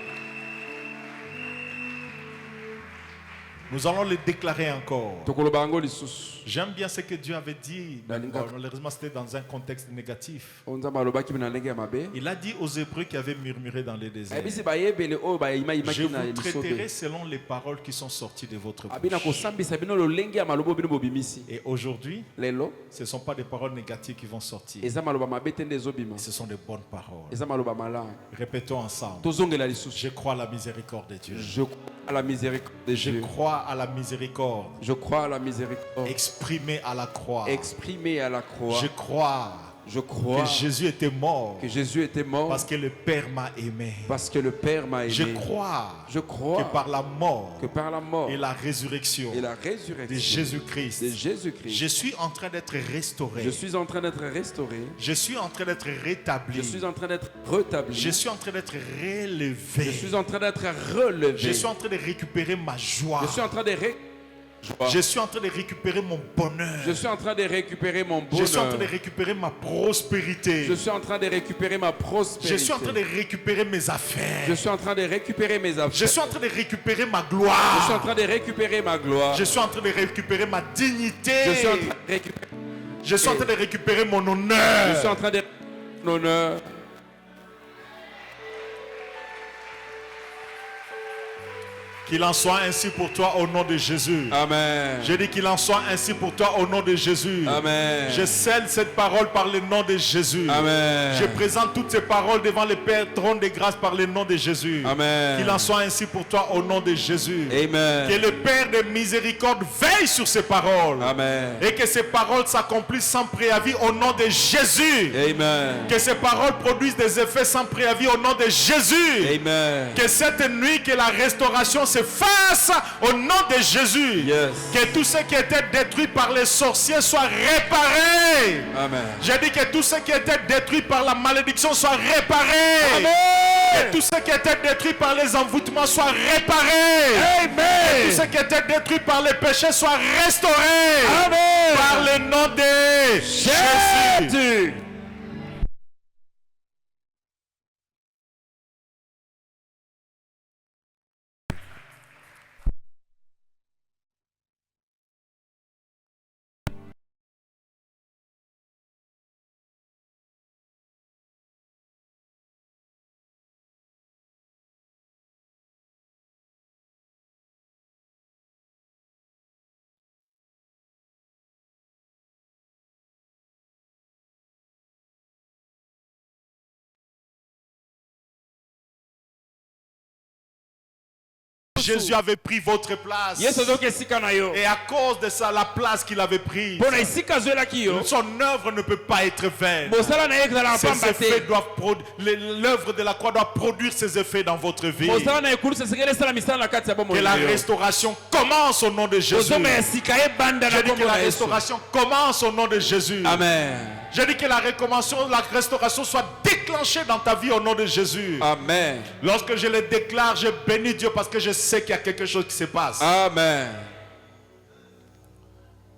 Nous allons le déclarer encore. Tokoloba yango lisusu. J'aime bien ce que Dieu avait dit. Nalinga. Malheureusement, c'était dans un contexte négatif. Onzamba alobaki na ndenge ya mabe. Il a dit aux Hébreux qui avaient murmuré dans les déserts, Ayebisi bayebele oyo bayima je yimaki na vous traiterai lisobe. selon les paroles qui sont sorties de votre Abina bouche. kosambisa bino lolenge ya maloba bino bobimisi. Et aujourd'hui, Lelo ce ne sont pas des paroles négatives qui vont sortir. eza maloba mabe te nde ezobima. Ce sont des bonnes paroles. Eza maloba malamu. Répétons ensemble. Tozongela lisusu. Je crois à la miséricorde de Dieu. Je crois à la miséricorde de Je Dieu. crois à la miséricorde Je crois à la miséricorde exprimée à la croix. exprimée à la croix. Je crois que que Jésus était mort que Jésus était mort parce que le Père m'a aimé. parce que le Père m'a aimé. Je crois Je crois que par la mort que par la mort et la résurrection et la de résurrection Jésus-Christ, de Jésus-Christ, je suis en train d'être restauré. je suis en train d'être restauré. Je suis en train d'être rétabli. Je suis en train d'être rétabli. Je suis en train d'être relevé. Je suis en train d'être relevé. Je suis en train de récupérer ma joie. Je suis en train de Je suis en train de récupérer mon bonheur. Je suis en train de récupérer mon Je suis en train de bonheur. récupérer ma prospérité. Je suis en train de récupérer ma prospérité. Je suis en train de récupérer mes affaires. Je suis en train de récupérer mes affaires. Je suis en train de récupérer ma Je suis en gloire. train de récupérer ma gloire. Je suis en train de récupérer ma dignité. Je suis en train de récupérer. Je suis en train de récupérer mon Je suis honneur. en train de mon honneur. Qu'il en soit ainsi pour toi au nom de Jésus. Amen. Je dis qu'il en soit ainsi pour toi au nom de Jésus. Amen. Je scelle cette parole par le nom de Jésus. Amen. Je présente toutes ces paroles devant le Père trône de grâce par le nom de Jésus. Amen. Qu'il en soit ainsi pour toi au nom de Jésus. Amen. Que le Père de miséricorde veille sur ces paroles. Amen. Et que ces paroles s'accomplissent sans préavis au nom de Jésus. Amen. Que ces paroles produisent des effets sans préavis au nom de Jésus. Amen. Que cette nuit, que la restauration se s'efface au nom de Jésus. Yes. Que tout ce qui était détruit par les sorciers soit réparé. Amen. J'ai dit que tout ce qui était détruit par la malédiction soit réparé. Amen. Que tout ce qui était détruit par les envoûtements soit réparé. Amen. Que tout ce qui était détruit par les péchés soit restauré. Amen. Par le nom de Jésus. Jésus. Jésus avait pris votre place. Yesu azoka esika na yo. Et à cause de ça, la place qu'il avait prise, Pona esika azoelaki yo. son œuvre ne peut pas être vaine. Mosala na ye ezala Ses pamba effets te. doivent l'œuvre de la croix doit produire ses effets dans votre vie. Mosala na ekulusa sekele sala misala na kati ya bomoi Que na la yo. restauration commence au nom de Jésus. Ozonga ya sika ebanda na Je dis que kombo la na Yesu. restauration commence au nom de Jésus. Amen. Je dis que la restauration soit déclenchée dans ta vie au nom de Jésus. Amen. Lorsque je le déclare, je bénis Dieu parce que je sais qu'il y a quelque chose qui se passe. Amen.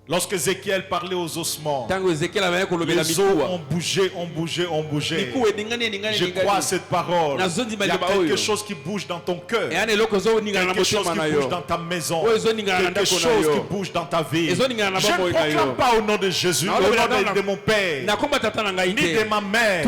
Lorsque Ézéchiel parlait aux ossements, Tango Ezekiel avaya kolobela les os mikuwa. ont bougé, ont bougé, ont bougé. Mikuwa eningani eningani Je crois à cette parole. Nazondi Il y a maloba oyo. quelque chose qui bouge dans ton cœur. Eyana eloko ezoningana na Quelque chose motema na qui bouge yo. dans ta maison. Oyo ezoningana na Quelque ndako na chose qui yo. bouge dans ta vie. Je Ezoningana na ne bomoi na yo. proclame pas au nom de Jésus, Na au olobela nom na- de mon Père, Nakomba tata na ngai ni de te. ma mère,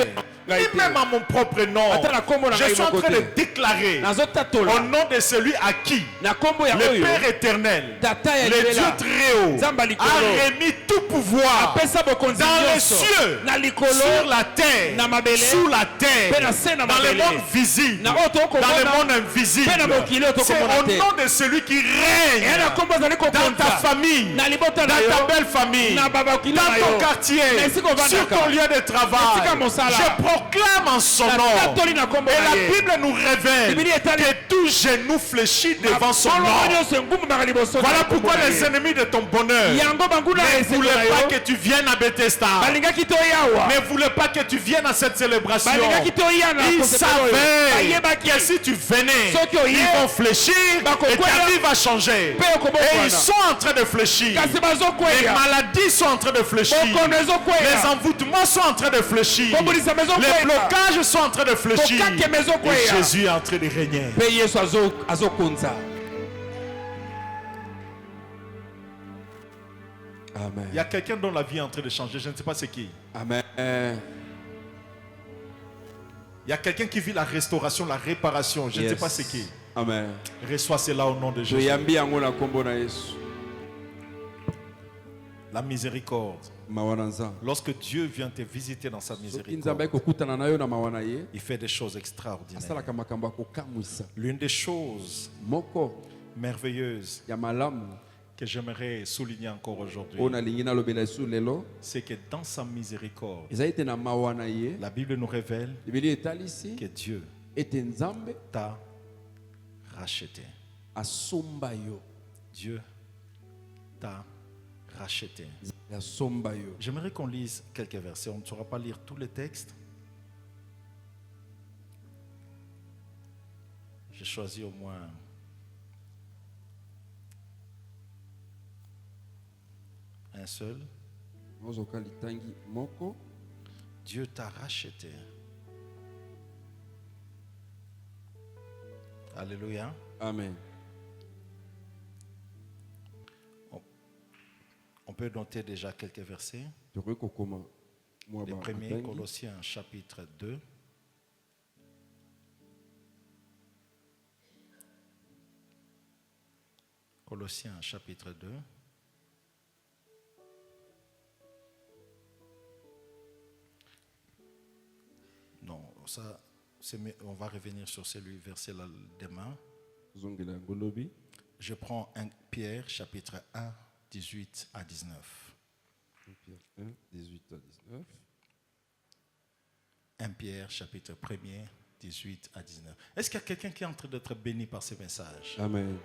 Ngai ni te. même à mon propre nom. Ata na kombo na Je ngai suis en moko train te. de déclarer Nazotatola. au nom de celui à qui Na kombo ya le oyo. Père éternel, Tata ya le Dieu libela. très haut, Nzamba a likolo. remis tout pouvoir Apesa bokonzi dans les nyonso. cieux, Na likolo. sur la terre, Na mabele. sous la terre, Pe na se na dans le mabele. monde visible, Na oyo tokomona. dans le monde invisible. Pe na mokili oyo C'est tokomona au te. nom de celui qui Eyana règne kombo azali dans ta kokonza. famille, Na libota dans na yo. ta belle famille, Na babakili dans na yo. ton quartier, Na esika ovandaka. sur ton lieu de travail. Esika mosala. Je proclame en son nom. Tatoli na kombo Et na la ye. Bible nous révèle Bibili etali. que tout genou fléchit devant son Molo nom. nyonso engumaka liboso na Voilà kombo pourquoi na les ye. ennemis de ton bonheur Yango banguna ne eseko voulaient na pas yo. que tu viennes à Bethesda. Balingaki toyawa. Ne voulaient pas que tu viennes à cette célébration. Balingaki toyana. Ils savaient Bayebaki. que si tu venais, Soki oye. ils vont fléchir et Bakokwea. ta vie va changer. Pe okobokwana. Et ils sont en train de fléchir. Kasi Les bazokweya. maladies sont en train de fléchir. Bokono ezokweya. Les envoûtements sont en train de fléchir. Kobulisa mezo Les kwea. blocages sont en train de fléchir. Kokake mezo Et kwea. Jésus est en train de régner. Pe Yesu azokonza. Amen. Il y a quelqu'un dont la vie est en train de changer. Je ne sais pas c'est qui. Amen. Il y a quelqu'un qui vit la restauration, la réparation. Je ne sais pas c'est qui. Amen. Reçois cela au nom de Jésus. Toyambi yango na kombo na Yesu. La miséricorde. Mawana nzambe. Lorsque Dieu vient te visiter dans sa Soki miséricorde, nzambe ekokutana na yo na mawana ye. il fait des choses extraordinaires. Asalaka makambo ya kokamwisa. L'une des choses Moko merveilleuses ya malamu que j'aimerais souligner encore aujourd'hui, oyo nalingi nalobela esu lelo c'est que dans sa miséricorde, ezali te na mawa na ye. la Bible nous révèle Bibili etalisi que Dieu ete nzambe t'a racheté. asomba yo. Dieu t'a racheté. Asomba yo. J'aimerais qu'on lise quelques versets. On ne saura pas lire tous les textes. J'ai choisi au moins un seul. Ozoka litangi moko. Dieu t'a racheté. Alléluia. Amen. On peut noter déjà quelques versets. Tokoki kokoma mwa Les ba premiers, litangi. Colossiens chapitre 2. Colossiens chapitre 2. Non, ça, on va revenir sur celui verset là demain. Zongela yango lobi. Je prends 1 Pierre chapitre 1, 18 à 19. Pierre 1, 18 à 19. 1 Pierre chapitre 1er, 18 à 19. Est-ce qu'il y a quelqu'un qui est en train d'être béni par ces messages? Amen.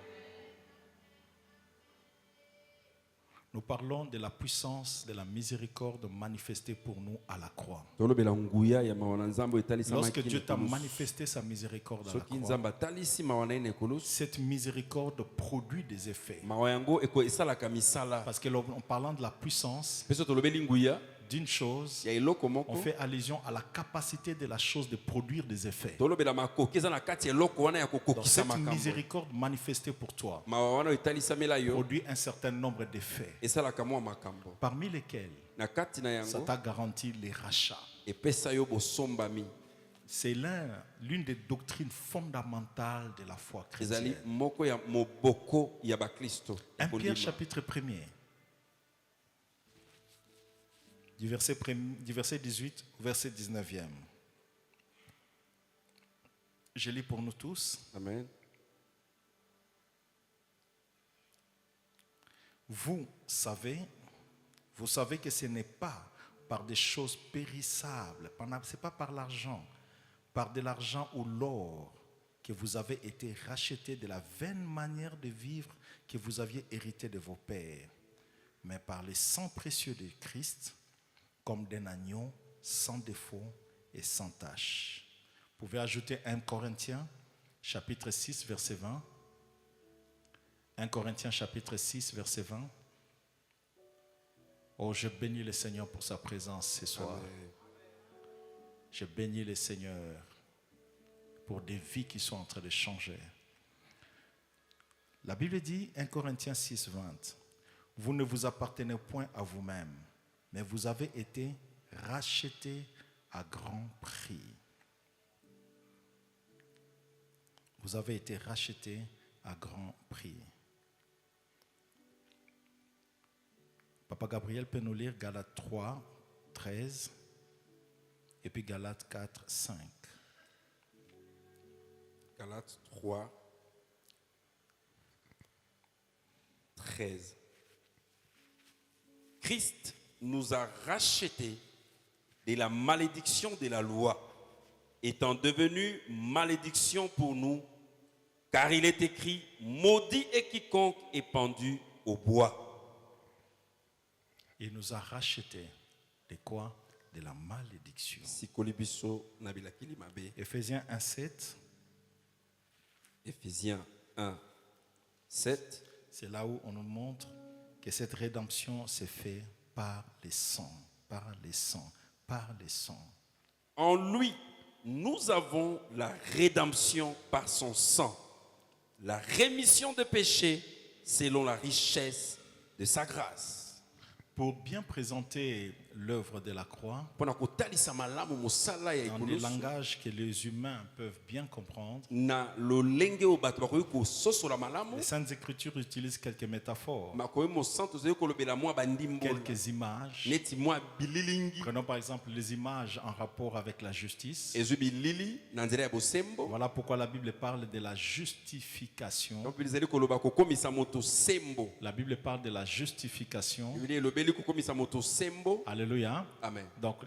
Nous parlons de la puissance de la miséricorde manifestée pour nous à la croix. Tolobela nguya ya mawana nzambo etalisa Lorsque makili Dieu t'a ekulusu. manifesté sa miséricorde à la Soki croix, nzambe atalisi mawana ine ekulusu, cette miséricorde produit des effets. mawa yango esalaka misala. Parce que en parlant de la puissance Mpe so tolobeli nguya d'une chose, ya eloko on moko, fait allusion à la capacité de la chose de produire des effets. tolobela makoki eza na kati ya eloko wana ya Donc kokokisa cette makambo. miséricorde manifestée pour toi Mawa wana etalisamela yo produit un certain nombre d'effets, esalaka mwa makambo. parmi lesquels Na kati na ça yango t'a garanti les rachats. epesa yo bosombami. C'est l'une des doctrines fondamentales de la foi Ezali chrétienne. moko ya moboko ya bakristo. 1 Pierre chapitre 1er, du verset 18 au verset 19e. Je lis pour nous tous. Amen. Vous savez que ce n'est pas par des choses périssables, ce n'est pas par l'argent, par de l'argent ou l'or que vous avez été rachetés de la vaine manière de vivre que vous aviez hérité de vos pères, mais par le sang précieux de Christ, comme d'un agneau sans défaut et sans tache. Vous pouvez ajouter 1 Corinthiens chapitre 6 verset 20. 1 Corinthiens chapitre 6 verset 20. Oh, je bénis le Seigneur pour sa présence ce soir. Amen. Je bénis le Seigneur pour des vies qui sont en train de changer. La Bible dit 1 Corinthiens 6 20. Vous ne vous appartenez point à vous-même, mais vous avez été rachetés à grand prix. Vous avez été rachetés à grand prix. Papa Gabriel peut nous lire Galates 3, 13 et puis Galates 4, 5. Galates 3, 13. Christ nous a rachetés de la malédiction de la loi, étant devenu malédiction pour nous, car il est écrit, maudit est quiconque est pendu au bois. Il nous a rachetés de quoi? De la malédiction. Sikoli biso na bilakili mabe. Éphésiens 1, 7, Éphésiens 1, 7. c'est là où on nous montre que cette rédemption s'est faite par les sangs, par les sangs, par les sangs. En lui, nous avons la rédemption par son sang, la rémission de péchés selon la richesse de sa grâce. Pour bien présenter l'œuvre de la croix, Pona kotalisa malamu mosala ya dans des ikulusu, langages que les humains peuvent bien comprendre, na lolenge o bato bakoki kososola malamu, les Saintes Écritures utilisent quelques métaphores, makoki mosantu ozali kolobela mwa bandimbola quelques images. neti mwa bililingi Prenons par exemple les images en rapport avec la justice. ezwi bilili na nzela ya bosembo. Voilà pourquoi la Bible parle de la justification. Donc ezali koloba kokomisa moto sembo. La Bible parle de la justification. Biblia elobeli kokomisa moto sembo. Alléluia. Amen. Donc,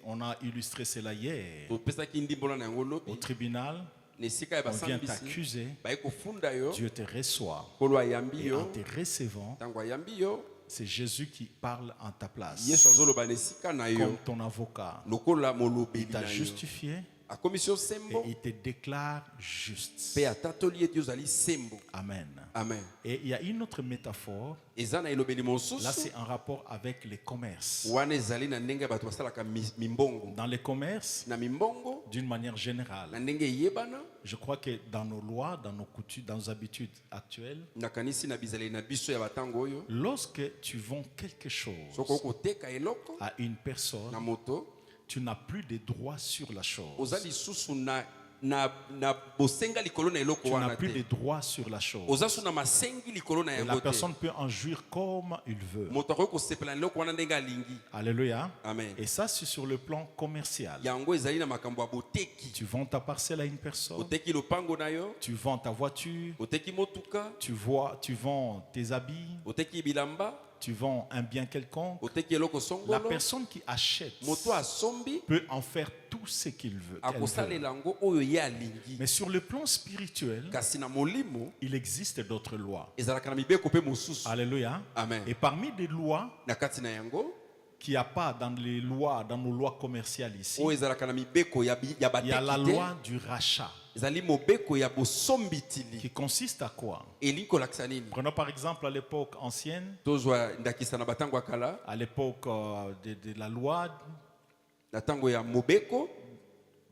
on a illustré cela hier. topesaki ndimbola na yango Au lobi tribunal, na esika ya on vient basambisi t'accuser. baye kofunda yo Dieu te reçoit. kolo ayambi Et en yo te recevant, ntango ayambi yo c'est Jésus qui parle en ta place. yesu azoloba na esika na yo Comme ton avocat. lokola Il molobeli t'a na yo justifié akomisi yo et sembo il te déclare juste. mpe atatoli ete ozali sembo. Amen. Amen. Et il y a une autre métaphore. eza na elobeli Là, mosusu c'est en rapport avec les commerces. wana ezali na ndenge ya bato basalaka mimbongo Dans les commerces, na mimbongo d'une manière na générale, ndenge eyebana. je crois que dans nos lois, dans nos coutumes, dans nos habitudes actuelles, nakanisi na bizaleli na biso ya batango oyo lorsque tu vends quelque chose soki okoteka eloko à une na personne, moto tu n'as plus de droit sur la chose. oza lisusu na bosenga likolo na eloko Tu wana n'as plus de te droit sur la chose. oza su na masengi likolo na Et la yango te personne peut en jouir comme il veut. moto akoki kosepela na eloko wana ndenge alingi. Alléluia. Amen. Et ça, c'est sur le plan commercial. yango ezali na makambo ya boteki. Tu vends ta parcelle à une personne, oteki lopango na yo, tu vends ta voiture, oteki motuka, tu vends tes habits, oteki bilamba, tu vends un bien quelconque, oteki eloko la songolo personne qui achète moto asombi peut en faire tout ce qu'il veut. qu'elle veut. akosalela yango oyo ye alingi. Mais sur le plan spirituel, Kasi na molimo il existe d'autres lois. ezalaka na mibeko mpe mosusu. Alléluia. Amen. Et parmi les lois Na kati na yango qu'il n'y a pas dans les lois, dans nos lois commerciales ici, oyo ezalaka na mibeko ya il y a la batekite loi du rachat ezali mobeko ya bosombitili qui consiste à quoi? elingi kolakisa nini. Prenons par exemple à l'époque ancienne, Tozwa ndakisa na batango ya kala à l'époque de la loi. na ntango ya mobeko.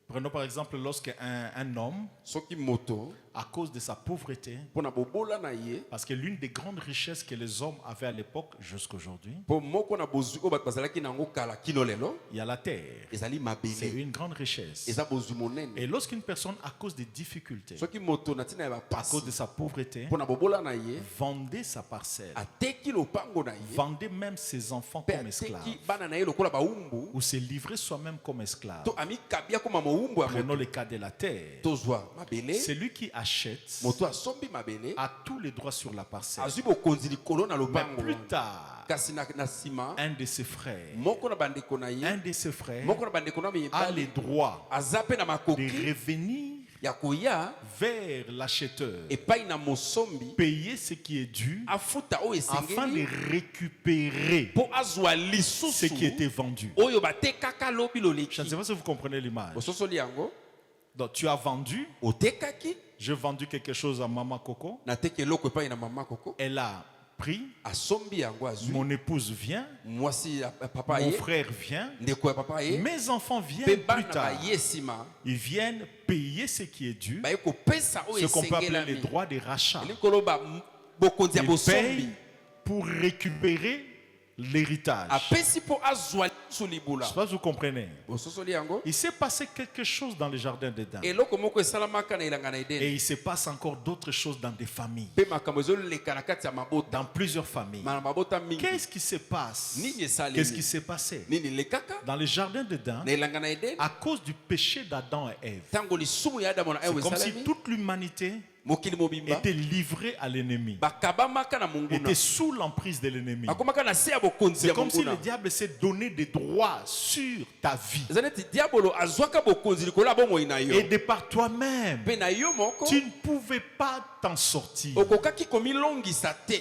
Prenons par exemple lorsqu'un un homme, Soki moto à cause de sa pauvreté, mpona bobola na ye parce que l'une des grandes richesses que les hommes avaient à l'époque jusqu'à aujourd'hui, mpo moko na bozwi oyo bato bazalaki nango kala kino lelo il y a la terre. ezali C'est mabele, une grande richesse. eza bozwi monene. Et lorsqu'une personne, à cause des difficultés, Soki moto na ntina ya à cause de bapasi sa pauvreté, mpona bobola na ye vendait sa parcelle, ateki lopango na ye vendait même ses enfants mpe comme esclaves, ateki bana na ye lokola baumbu ou se livrait soi-même comme esclave. to amikabia koma moumbu ya Prenons moto. le cas de la terre. Tozwa mabele, Celui qui achète moto asombi mabele a tous les droits sur la parcelle. azwi bokonzi likolo na Mais lopango plus wana. tard, Kasi na nsima un de ses frères, moko na bandeko na un ye de ses frères moko na bandeko na a les mibali droits aza mpe na de makoki revenir ya koya vers l'acheteur, epai na mosombi payer ce qui est dû, afuta oyo afin de esengeli récupérer mpo azwa ce lisusu qui était vendu. oyo batekaka lobi Je ne loleki. sais pas si vous comprenez l'image. ososoli yango Donc tu as vendu, otekaki j'ai vendu quelque chose à Maman Coco, nateki eloko epai na mama koko elle a pris, asombi yango azwi mon épouse vient, mwasi ya papa mon ye frère vient, ndeko ya papa ye mes enfants mpe viennent plus bana tard. baye nsima Ils viennent payer ce qui est dû, baye kopesa oyo ce qu'on peut appeler les esengelami droits de rachat. elingi koloba bokonzi ya Ils bosombi payent pour récupérer l'héritage. apesi mpo azwa lisusu Je ne libula. sais pas si vous comprenez. ososoli yango Il s'est passé quelque chose dans le jardin d'Éden. eloko moko esalamaka na elanga na Et edeni il se passe encore d'autres choses dans des familles, mpe makambo ezoleka na kati ya mabota dans plusieurs familles. na mabota mingi. Qu'est-ce qui se passe? Nini esalemi? Qu'est-ce qui s'est passé? nini lekaka Dans le jardin d'Éden, na elanga na edeni à cause du péché d'Adam et Ève, ntango lisumu ya adamu na c'est ewe comme si esalemi toute l'humanité mokili mobimba était livrée à l'ennemi, bakabamaka na monguna était sous l'emprise de l'ennemi. bakomaka na se ya bokonzi C'est ya comme si le monguna. diable s'est donné des droits sur ta vie. eza neti diabolo azwaka bokonzi likolo ya bomoi na yo Et de par toi-même, mpe na yo moko tu ne pouvais pas t'en sortir. okokaki komilongisa te.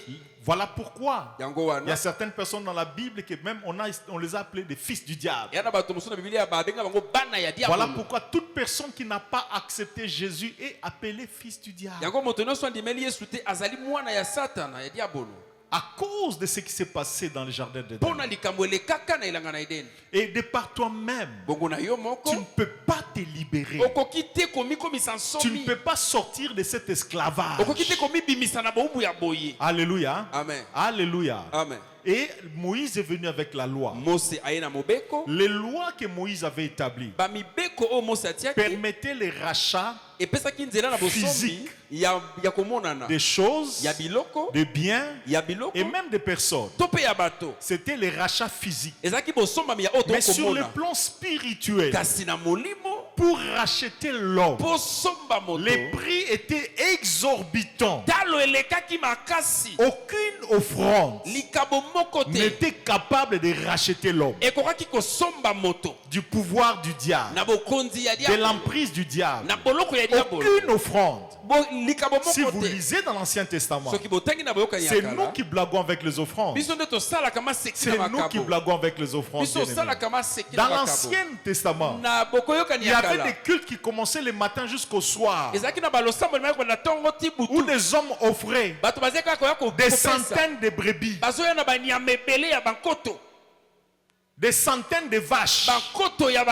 Voilà pourquoi yango il y a wana certaines personnes dans la Bible que même on les a appelés des fils du diable. eya na bato mosusu na bibilia babenga bango bana ya Voilà diabolo. pourquoi toute personne qui n'a pas accepté Jésus est appelée fils du diable. yango moto nyonso andimeli yesu te azali mwana ya satana ya diabolo À cause de ce qui s'est passé dans le jardin mpo d'Éden. na likambo elekaka na elanga na edeni. Et de par toi-même, bongo na yo moko tu ne peux pas te libérer. okoki te komikomisa Tu ne nsomi, peux pas sortir de cet esclavage. okoki te komibimisa na bowumbu ya boye. Alléluia. Amen. Alléluia. Amen. Et Moïse est venu avec la loi. Mose aye na mobeko Les lois que Moïse avait établies bamibeko oyo Mose atiaki permettaient les rachats epesaki nzela na bosombi Physique. ya komonana des choses, ya biloko des biens ya biloko et même des personnes. to mpe ya bato. C'était les rachats physiques. ezalaki bosombami ya oyo Mais sur le tokomona plan spirituel, kasi na molimo pour racheter l'homme, mpo somba moto les prix étaient exorbitants. talo elekaki makasi, Aucune offrande likabo moko te n'était capable de racheter l'homme ekokaki kosomba moto du pouvoir du diable, na bokonzi ya de diabolo l'emprise du diable. na boloko ya diabolo. Aucune offrande. Likabo Si moko vous te lisez dans l'Ancien Testament, soki botangi na boyokani ya c'est nous kala qui blaguons avec les offrandes. biso nde tosalaka maseki C'est na nous qui makabo blaguons avec les offrandes. biso bien-aimés. osalaka maseki na Dans makabo l'Ancien Testament, na bokoyokani il y ya avait kala des cultes qui commençaient le matin jusqu'au soir, ezalaki na balosambo limaki kwenda ntongo ti où butu des hommes offraient bato bazali kaka koya des kopesa centaines de brebis, bazoya na banyama ebele ya bankoto des centaines de vaches. bankoto ya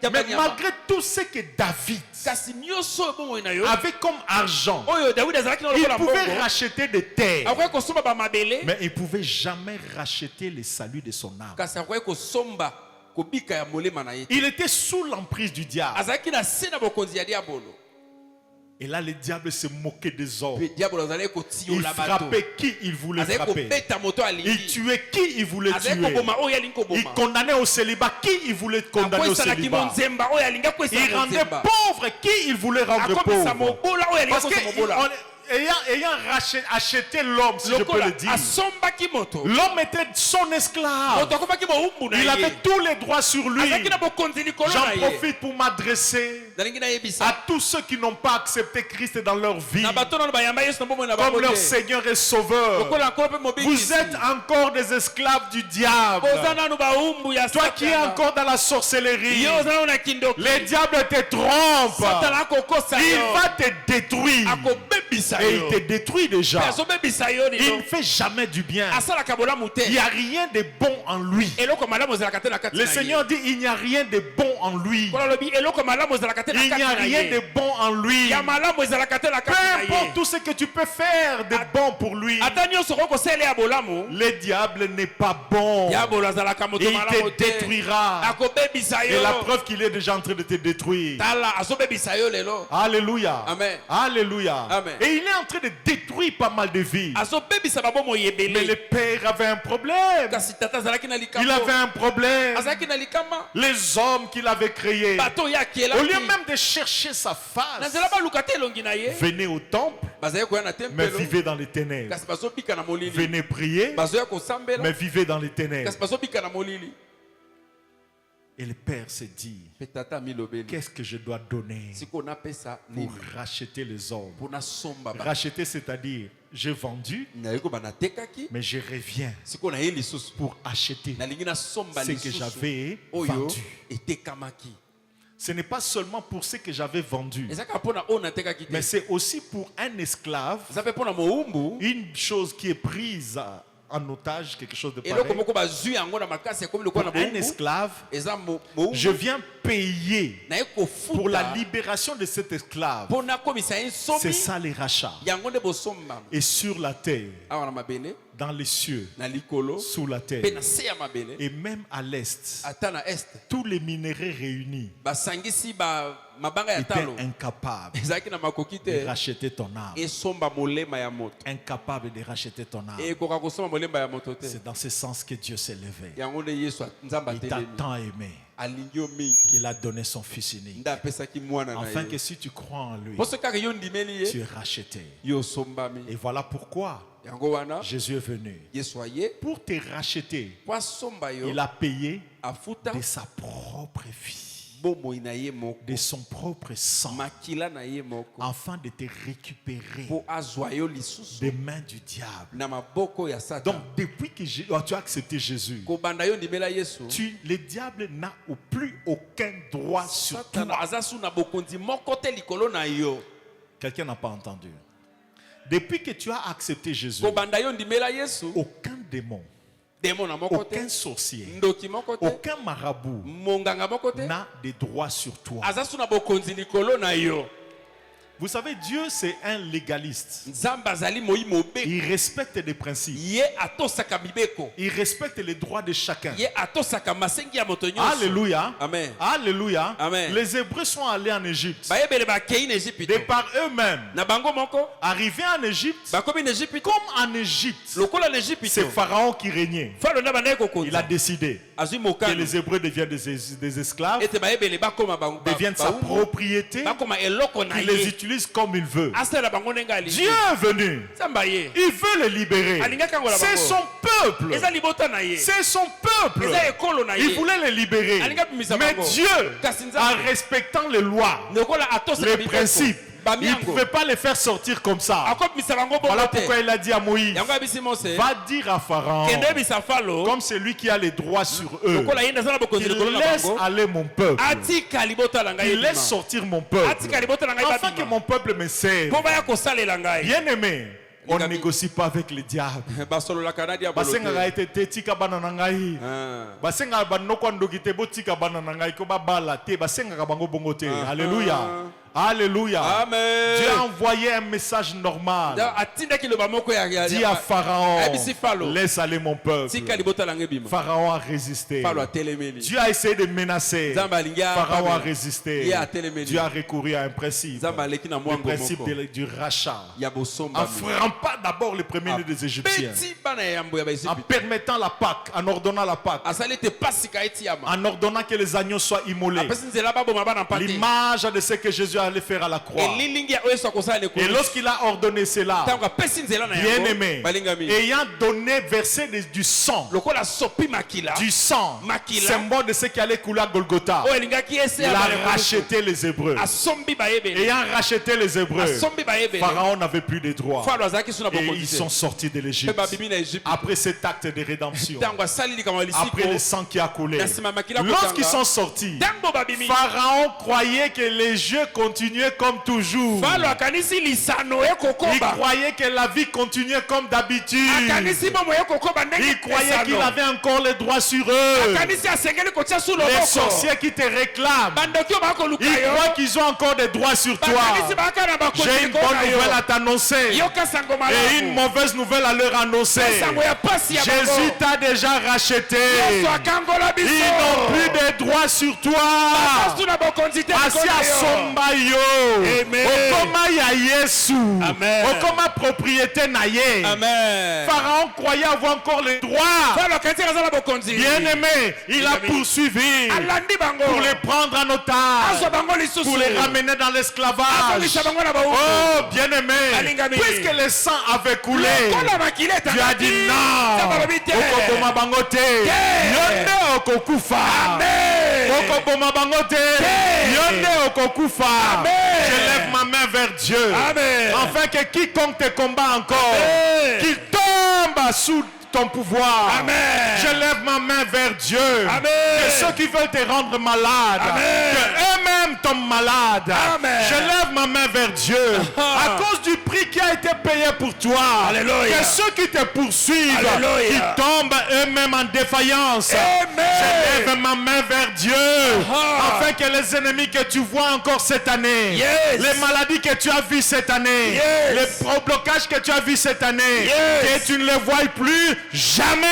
Mais banyama malgré tout ce que David kasi nyonso oyo bomoi na yo avait comme argent, oyo dawidi azalaki na il lokola pouvait mbongo racheter des terres, akoki kosomba bamabele mais il ne pouvait jamais racheter le salut de son âme. kasi akoki kosomba kobika ya molema na ye te. Il était sous l'emprise du diable. azalaki na se na bokonzi ya diabolo Et là, le diable se moquait des hommes. mpe diabolo azalaki Il kotiola bato frappait qui il voulait azalaki frapper. kobeta moto Il alingi tuait qui il voulait azalaki tuer. koboma oyo alingi Il koboma condamnait au célibat qui il voulait condamner au akwesanaki célibat. monzemba oyo alingi Il akwesa rendait monzemba pauvre qui il voulait rendre akomisa pauvre. mobola oyo alingi Parce akosa mobola ayant acheté l'homme, si je peux le dire. asombaki moto. L'homme était son esclave. Moto akomaki mowumbu na Il ye. avait tous les droits sur lui. Azalaki na bokonzi likolo na J'en ye. profite pour m'adresser Nalingi na yebisa. à tous ceux qui n'ont pas accepté Christ dans leur vie Na bato na bayamba Yesu na bomoi na comme bango leur te. Seigneur et Sauveur. Lokola nkolo mpe mobikisi. Vous êtes encore des esclaves du diable. Oza nanu bawumbu ya Toi qui es Satana. encore dans la sorcellerie, Ye oza nanu na kindoki. les diables te trompent. Satana akokosa Il yo. va te détruire. Akobebisa Et yo. il te détruit déjà. Pe azobebisa yo Il lilo. ne fait jamais du bien. Asalaka bolamu te. Il n'y a rien de bon en lui. Eloko malamu ezalaka te na kati na Le ye. Seigneur dit il n'y a rien de bon en lui. Kola lobi eloko malamu ezalaka te na Il kati n'y a na rien ye. de bon en lui. Ya malamu ezalaka te na Peu kati na ye. importe tout ce que tu peux faire de bon pour lui, Ata nyonso okokosala ya bolamu. le diable n'est pas bon. Ya bolo azalaka moto Il malamu te te. détruira. Akobebisa Et yo. la preuve qu'il est déjà en train de te détruire. Tala azobebisa yo lelo. Alléluia. Amen. Alléluia. Amen. Et il est en train de détruire pas mal de vies. Azobebisa babomo Mais yebele. le père avait un problème. Kasi tata azalaki na Il likambo. avait un problème. Azalaki na likama. Les hommes qu'il avait créés, Bato ya au lieu kielaki. même de chercher sa Na face, nzela baluka te elongi na ye. venaient au temple, Bazali koya na mais tempelo. vivaient dans les ténèbres. Kasi bazobika na molili. Venaient prier, Bazoya kosambela. mais vivaient dans les ténèbres. Kasi bazobika na molili. Et le père s'est dit, Pe tata milobeli. qu'est-ce que je dois donner Siko napesa pour nini? racheter les hommes? Pona somba ba. Racheter, c'est-à-dire, j'ai vendu, Nayeko bana tekaki. mais je reviens Siko na ye lisusu. pour acheter Nalingi na somba ce que lisusu. j'avais Oyo vendu. etekamaki. Ce n'est pas seulement pour ce que j'avais vendu, Ezaka pona o na tekaki te. mais c'est aussi pour un esclave, Eza pe pona moumbu. une chose qui est prise en otage, quelque chose de Eloko pareil. moko bazui yango na makasi ya komi Pour lokola na un moumbu. esclave, Eza moumbu. je viens payer Na ye kofuta. pour la libération de cet esclave. Pona komisa ye somi. C'est ça les rachats. Yango nde bosomba. Et sur la terre, Awa na mabele. dans les cieux, Na likolo. sous la terre, Pe na se ya mabele. et même à l'est, Ata na est. tous les minéraux réunis Basangisi ba mabanga ya étaient talo. incapables Ezalaki na makoki de te. racheter ton âme. Esomba molema ya moto. Incapable de racheter ton âme. Ekoka kosomba molema ya moto te. C'est dans ce sens que Dieu s'est levé. Yango nde Yesu nzambe Il t'a atelemi. tant aimé Alingi yo mingi. qu'il a donné son fils unique. Nde apesaki mwana na Afin que ye. si tu crois en lui, Poso kaka yo ndimeli tu ye. es racheté. Yo osombami. Et voilà pourquoi Yango wana. Jésus est venu. Yesu aye. Pour te racheter, Po asomba yo. il a payé Afuta. de sa propre vie, Bomoi na ye moko. de son propre sang, Makila na ye moko. afin de te récupérer Po azwa yo lisusu. des mains du diable. Na maboko ya Satan. Donc, depuis que tu as accepté Jésus, Kobanda yo ndimela Yesu. le diable n'a plus aucun droit sur Satan toi. aza su na bokonzi moko te likolo na yo. Quelqu'un n'a pas entendu. Depuis que tu as accepté Jésus, Kobanda yo ndimela Yesu. aucun démon, Demo na moko te. aucun sorcier, Ndoki moko te. aucun marabout Monganga moko te. n'a de droit sur toi. Aza su na bokonzi likolo na yo. Vous savez, Dieu, c'est un légaliste. Nzambe azali moi mobe. Il respecte des principes. Ye atosaka mibeko. Il respecte les droits de chacun. Ye atosaka masengi ya moto nyonso. Alléluia. Amen. Alléluia. Amen. Les Hébreux sont allés en Égypte. Bayebele bakei na Égypte. De par eux-mêmes, Na bango moko. arrivés en Égypte, Bakomi na Égypte. comme en Égypte, Lokola na Égypte. c'est Pharaon qui régnait. Falo na bana Il a kokonza. décidé Azui que mokano. les Hébreux deviennent des esclaves, Ete bayebele bakoma bango. deviennent sa propriété, Bakoma eloko na qu'il les ye. utilise comme il veut. Asala bango nenga ali. Dieu est venu. Nzamba ye. Il veut les libérer. C'est son peuple. Eza libota na ye. C'est son peuple. Eza ekolo na Il ye. voulait les libérer. Mais Dieu, en respectant les lois, Lokola atosaka les mibeko. principes, il ne Bamiango. pouvait pas les faire sortir comme ça. Akopimisa bango bongo Voilà te. pourquoi il a dit à Moïse, Yango abisi Mose. va dire à Pharaon, Kende bisa falo. comme c'est lui qui a les droits sur eux, Lokola yenda zala bokonzi qu'il likolo na laisse bango. aller mon peuple, Atika libota la ngai. qu'il laisse sortir mon peuple, Atika libota la ngai afin que babima. mon peuple me serve. Po baya kosalela ngai. Bien-aimé, on ne Lingabi. négocie pas avec le diable. Basolo la kanadi ya Basengaka bolote. ete te tika bana na ngai. Basengaka banoko ndoki te botika bana na ngai ko babala te basengaka bango bongo te. Alléluia. Alléluia. Amen. Dieu a envoyé un message normal. Atinda ki loba moko ya. Dit à Pharaon, Abisi Pharaon. laisse aller mon peuple. Tika libota la ngai bima. Pharaon a résisté. Falo atelemeli. Dieu a essayé de menacer. Zamba lingia. Pharaon a résisté. Ye atelemeli. Dieu a recouru à un principe. Zamba leki na Le mwango principe moko. du rachat. Ya bosomba. En frappant d'abord les premiers-nés des Égyptiens. Beti bana ya mbo ya ba En Égypte. permettant la Pâque, en ordonnant la Pâque. Asali te pasika eti yama. En ordonnant que les agneaux soient immolés. Apesi nzela babo mabana pate. L'image de ce que Jésus allait faire à la croix. Elilingi ya oyeso kosa Et lorsqu'il a ordonné cela, bien aimé, ayant donné, versé du sang, symbole de ce qui allait couler à Golgotha, il a racheté les Hébreux. Ayant racheté les Hébreux, Pharaon n'avait plus de droits. Et ils sont sortis de l'Égypte. Après cet acte de rédemption, après le sang qui a coulé, lorsqu'ils sont sortis, Pharaon croyait que les jeux continuaient comme toujours. Il croyait que la vie continuait comme d'habitude. Il croyait qu'il avait encore les droits sur eux. Les sorciers qui te réclament, ils croient qu'ils ont encore des droits sur toi. J'ai une bonne nouvelle à t'annoncer et une mauvaise nouvelle à leur annoncer. Jésus t'a déjà racheté. Ils n'ont plus de droits sur toi. Asi asomba yo. Okoma ya Yesu. Okoma propriété na ye. Pharaon croyait avoir encore les droits. Bien aimé, il a poursuivi pour les prendre en otage, pour les ramener dans l'esclavage. Oh, bien aimé, puisque le sang avait coulé, tu as dit non. Okoboma bangote. Yonde okokufa. Okoboma bangote. Yonde okokufa. Je lève ma main vers Dieu. Afin que quiconque te combat encore, qu'il tombe sous ton pouvoir. Je lève ma main vers Dieu. Que ceux qui veulent te rendre malade, que eux-mêmes tombent malades. Je lève ma main vers Dieu. À cause du prix qui a été payé pour toi. Que ceux qui te poursuivent, qui tombent eux-mêmes en défaillance. Je lève ma main vers Dieu. Afin que les ennemis que tu vois encore cette année, les maladies que tu as vues cette année, les blocages que tu as vus cette année, que tu ne les vois plus jamais.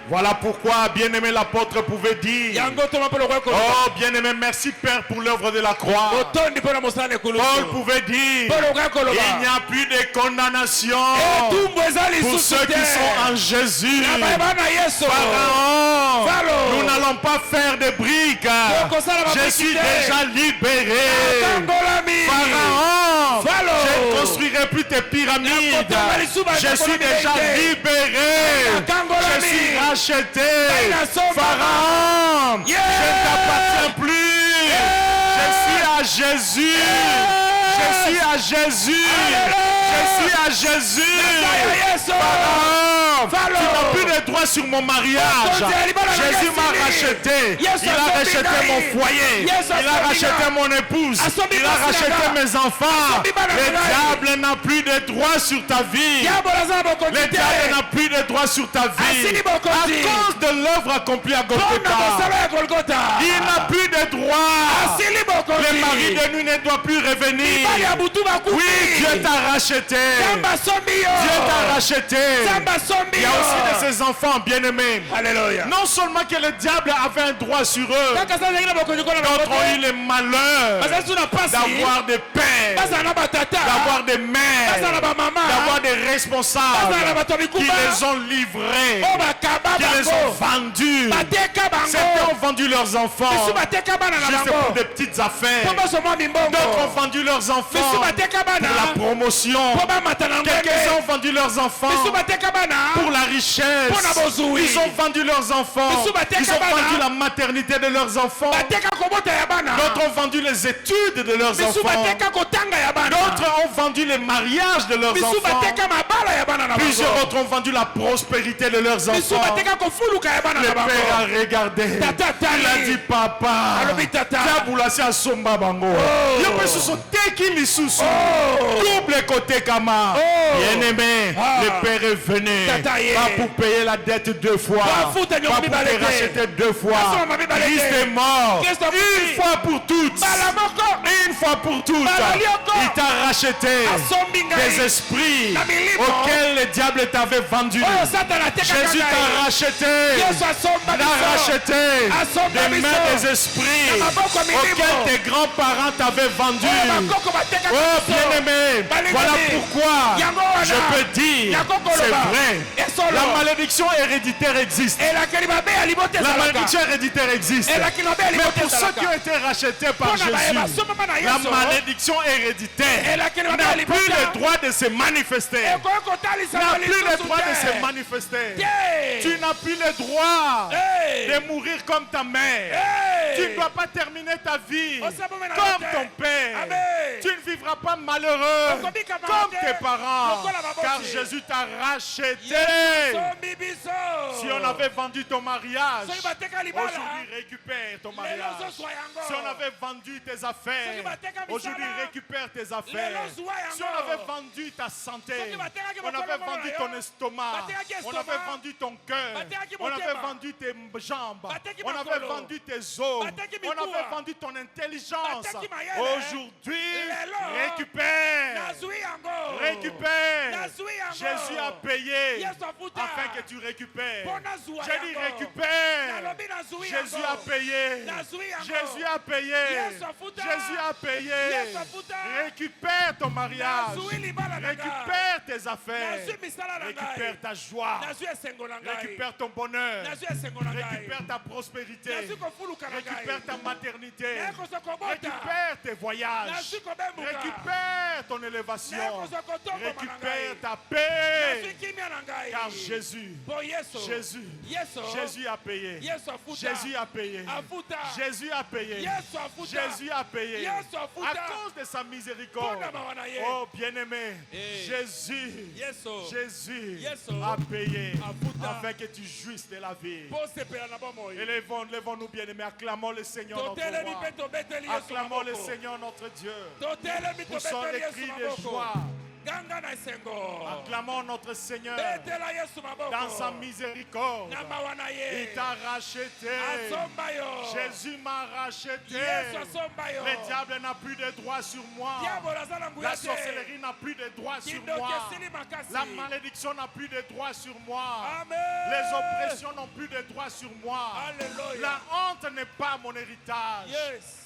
Voilà pourquoi, bien-aimé, l'apôtre pouvait dire: oh, bien-aimé, merci Père pour l'œuvre de la croix. Paul pouvait dire: il n'y a plus de condamnation pour ceux qui sont en Jésus. Pharaon, nous n'allons pas faire de briques. Je suis déjà libéré. Pharaon, je ne construirai plus tes pyramides. Je suis déjà libéré. Je suis racheté. Pharaon, je ne t'appartiens plus. Je suis à Jésus. Je suis à Jésus. Je suis à Jésus. Pharaon, tu n'as plus de droit sur mon mariage. Jésus m'a racheté. Il a racheté mon foyer. Il a racheté mon épouse. Il a racheté mes enfants. Le diable n'a plus de droit sur ta vie. Le diable n'a plus de droit sur ta vie. À cause de l'œuvre accomplie à Golgotha, il n'a plus de droit. Le mari de nuit ne doit plus revenir. Oui, Dieu t'a racheté. Dieu t'a racheté. Il y a aussi de ses enfants bien-aimés. Non seulement que le diable avait un droit sur eux, d'autres ont eu le malheur d'avoir des pères, d'avoir des mères, d'avoir des responsables qui les ont livrés, qui les ont vendus. Certains ont vendu leurs enfants juste pour des petites affaires. D'autres ont vendu leurs enfants pour la promotion. Quelques-uns ont vendu leurs enfants pour la richesse. Ils ont vendu leurs enfants. Ils ont vendu la maternité de leurs enfants. D'autres ont vendu les études de leurs enfants. D'autres ont vendu les mariages de leurs enfants. Plusieurs autres ont vendu la prospérité de leurs enfants. Le père a regardé. Il a dit: papa, double côté kama. Bien-aimé, le père est venu pas pour payer la dette deux fois, pas pour te racheter deux fois. Christ est mort une fois pour toutes. Une fois pour toutes. Il t'a racheté des esprits auxquels le diable t'avait vendu. Jésus t'a racheté. T'a racheté des mains des esprits auxquels tes grands-parents t'avaient vendu. Oh, bien-aimé, voilà pourquoi je peux dire, c'est vrai, la malédiction héréditaire existe. La malédiction héréditaire existe. Mais pour ceux qui ont été rachetés par Jésus, la malédiction héréditaire n'a plus le droit de se manifester. N'a plus le droit de se manifester. Tu n'as plus le droit de mourir comme ta mère. Tu ne dois pas terminer ta vie comme ton père. Tu ne vivras pas malheureux comme tes parents, car Jésus t'a racheté. Si on avait vendu ton mariage, aujourd'hui récupère ton mariage. Si on avait vendu tes affaires, aujourd'hui récupère tes affaires. Si on avait vendu ta santé, on avait vendu ton estomac, on avait vendu ton cœur, on avait vendu tes jambes, on avait vendu tes os, on avait vendu ton intelligence. Aujourd'hui, récupère. Récupère. Jésus a payé afin que tu récupères. J'ai dit récupère. Jésus a payé. Jésus a payé. Jésus a payé. Récupère ton mariage. Récupère tes affaires. Récupère ta joie. Récupère ton bonheur. Récupère ta prospérité. Récupère ta maternité. Récupère tes voyages. Récupère ton élévation. Récupère ta paix. Car Jésus a payé. Jésus a payé. Jésus a payé. Jésus a payé. À cause de sa miséricorde. Oh bien-aimé, Jésus a payé afin que tu jouisses de la vie. Élevons-nous bien-aimés, acclamons le Seigneur notre roi. Acclamons le Seigneur notre Dieu. Poussons les cris de joie. Acclamons notre Seigneur dans sa miséricorde. Il t'a racheté. Jésus m'a racheté. Le diable n'a plus de droit sur moi. La sorcellerie n'a plus de droit sur moi. La malédiction n'a plus de droit sur moi. Les oppressions n'ont plus de droit sur moi. La honte n'est pas mon héritage.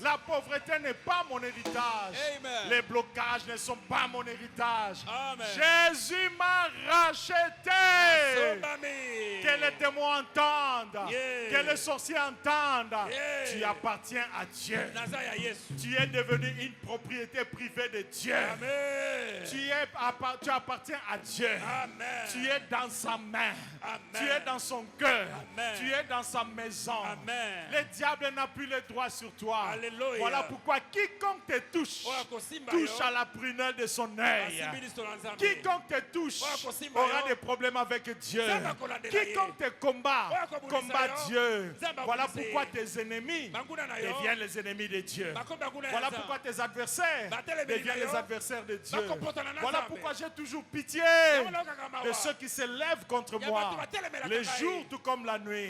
La pauvreté n'est pas mon héritage. Les blocages ne sont pas mon héritage. Amen. Jésus m'a racheté. Que les démons entendent, que les sorciers entendent. Tu appartiens à Dieu. Tu es devenu une propriété privée de Dieu. Tu appartiens à Dieu. Amen. Tu es dans sa main. Amen. Tu es dans son cœur. Amen. Tu es dans sa maison. Amen. Le diable n'a plus le droit sur toi. Alléluia. Voilà pourquoi quiconque te touche, touche à la prunelle de son œil. Quiconque te touche aura des problèmes avec Dieu. Quiconque te combat, combat Dieu. Voilà pourquoi tes ennemis deviennent les ennemis de Dieu. Voilà pourquoi tes adversaires deviennent les adversaires de Dieu. Voilà pourquoi j'ai toujours pitié de ceux qui se lèvent contre moi. Les jours tout comme la nuit.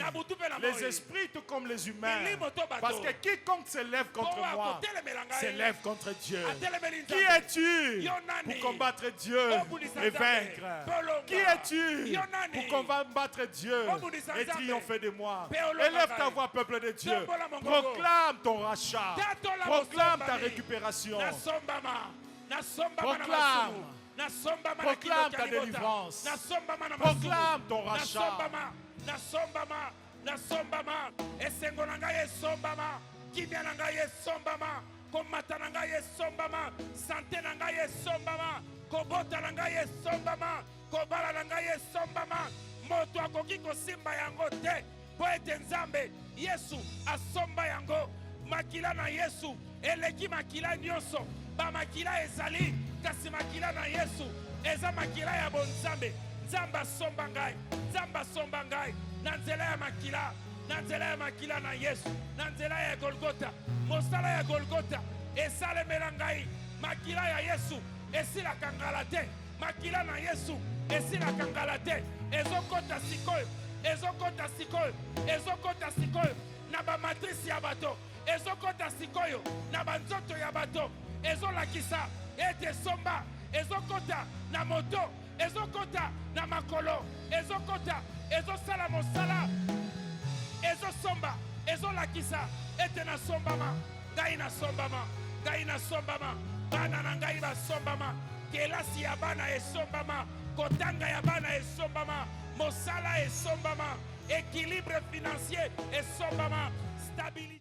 Les esprits tout comme les humains. Parce que quiconque se lève contre moi se lève contre Dieu. Qui es-tu pour combattre Dieu et vaincre? Qui es-tu pour combattre Dieu et triompher de moi? Élève ta voix, peuple de Dieu. Proclame ton rachat. Proclame ta récupération. Proclame ta délivrance. Proclame ton rachat. Komata na ngai esombama, santé na ngai esombama, kobota na ngai esombama, kobala na ngai esombama, moto akoki kosimba yango te, po ete Nzambe Yesu asomba yango. Makila na Yesu eleki makila nyonso, ba makila ezali, kasi makila na Yesu eza makila ya bonzambe. Nzambe asomba ngai, Nzambe asomba ngai, na nzela ya makila. Na nzela ya makila na Yesu, na nzela ya Golgota, mosala ya Golgota esalemela ngai. Makila ya Yesu esilaka ngala te, makila na Yesu esilaka ngala te. Ezokota sikoyo, ezokota sikoyo, ezokota sikoyo na ba matrice ya bato, ezokota sikoyo na banzoto ya bato, ezolakisa ete somba, ezokota na moto, ezokota na makolo, ezokota, ezosala mosala. Ezo somba, ezo lakisa, ete na sombama, gai na sombama, gai na sombama, bana na ngai ba sombama, kelasi ya bana e sombama, kotanga ya bana e sombama, mosala e sombama, équilibre financier e sombama, stabilité.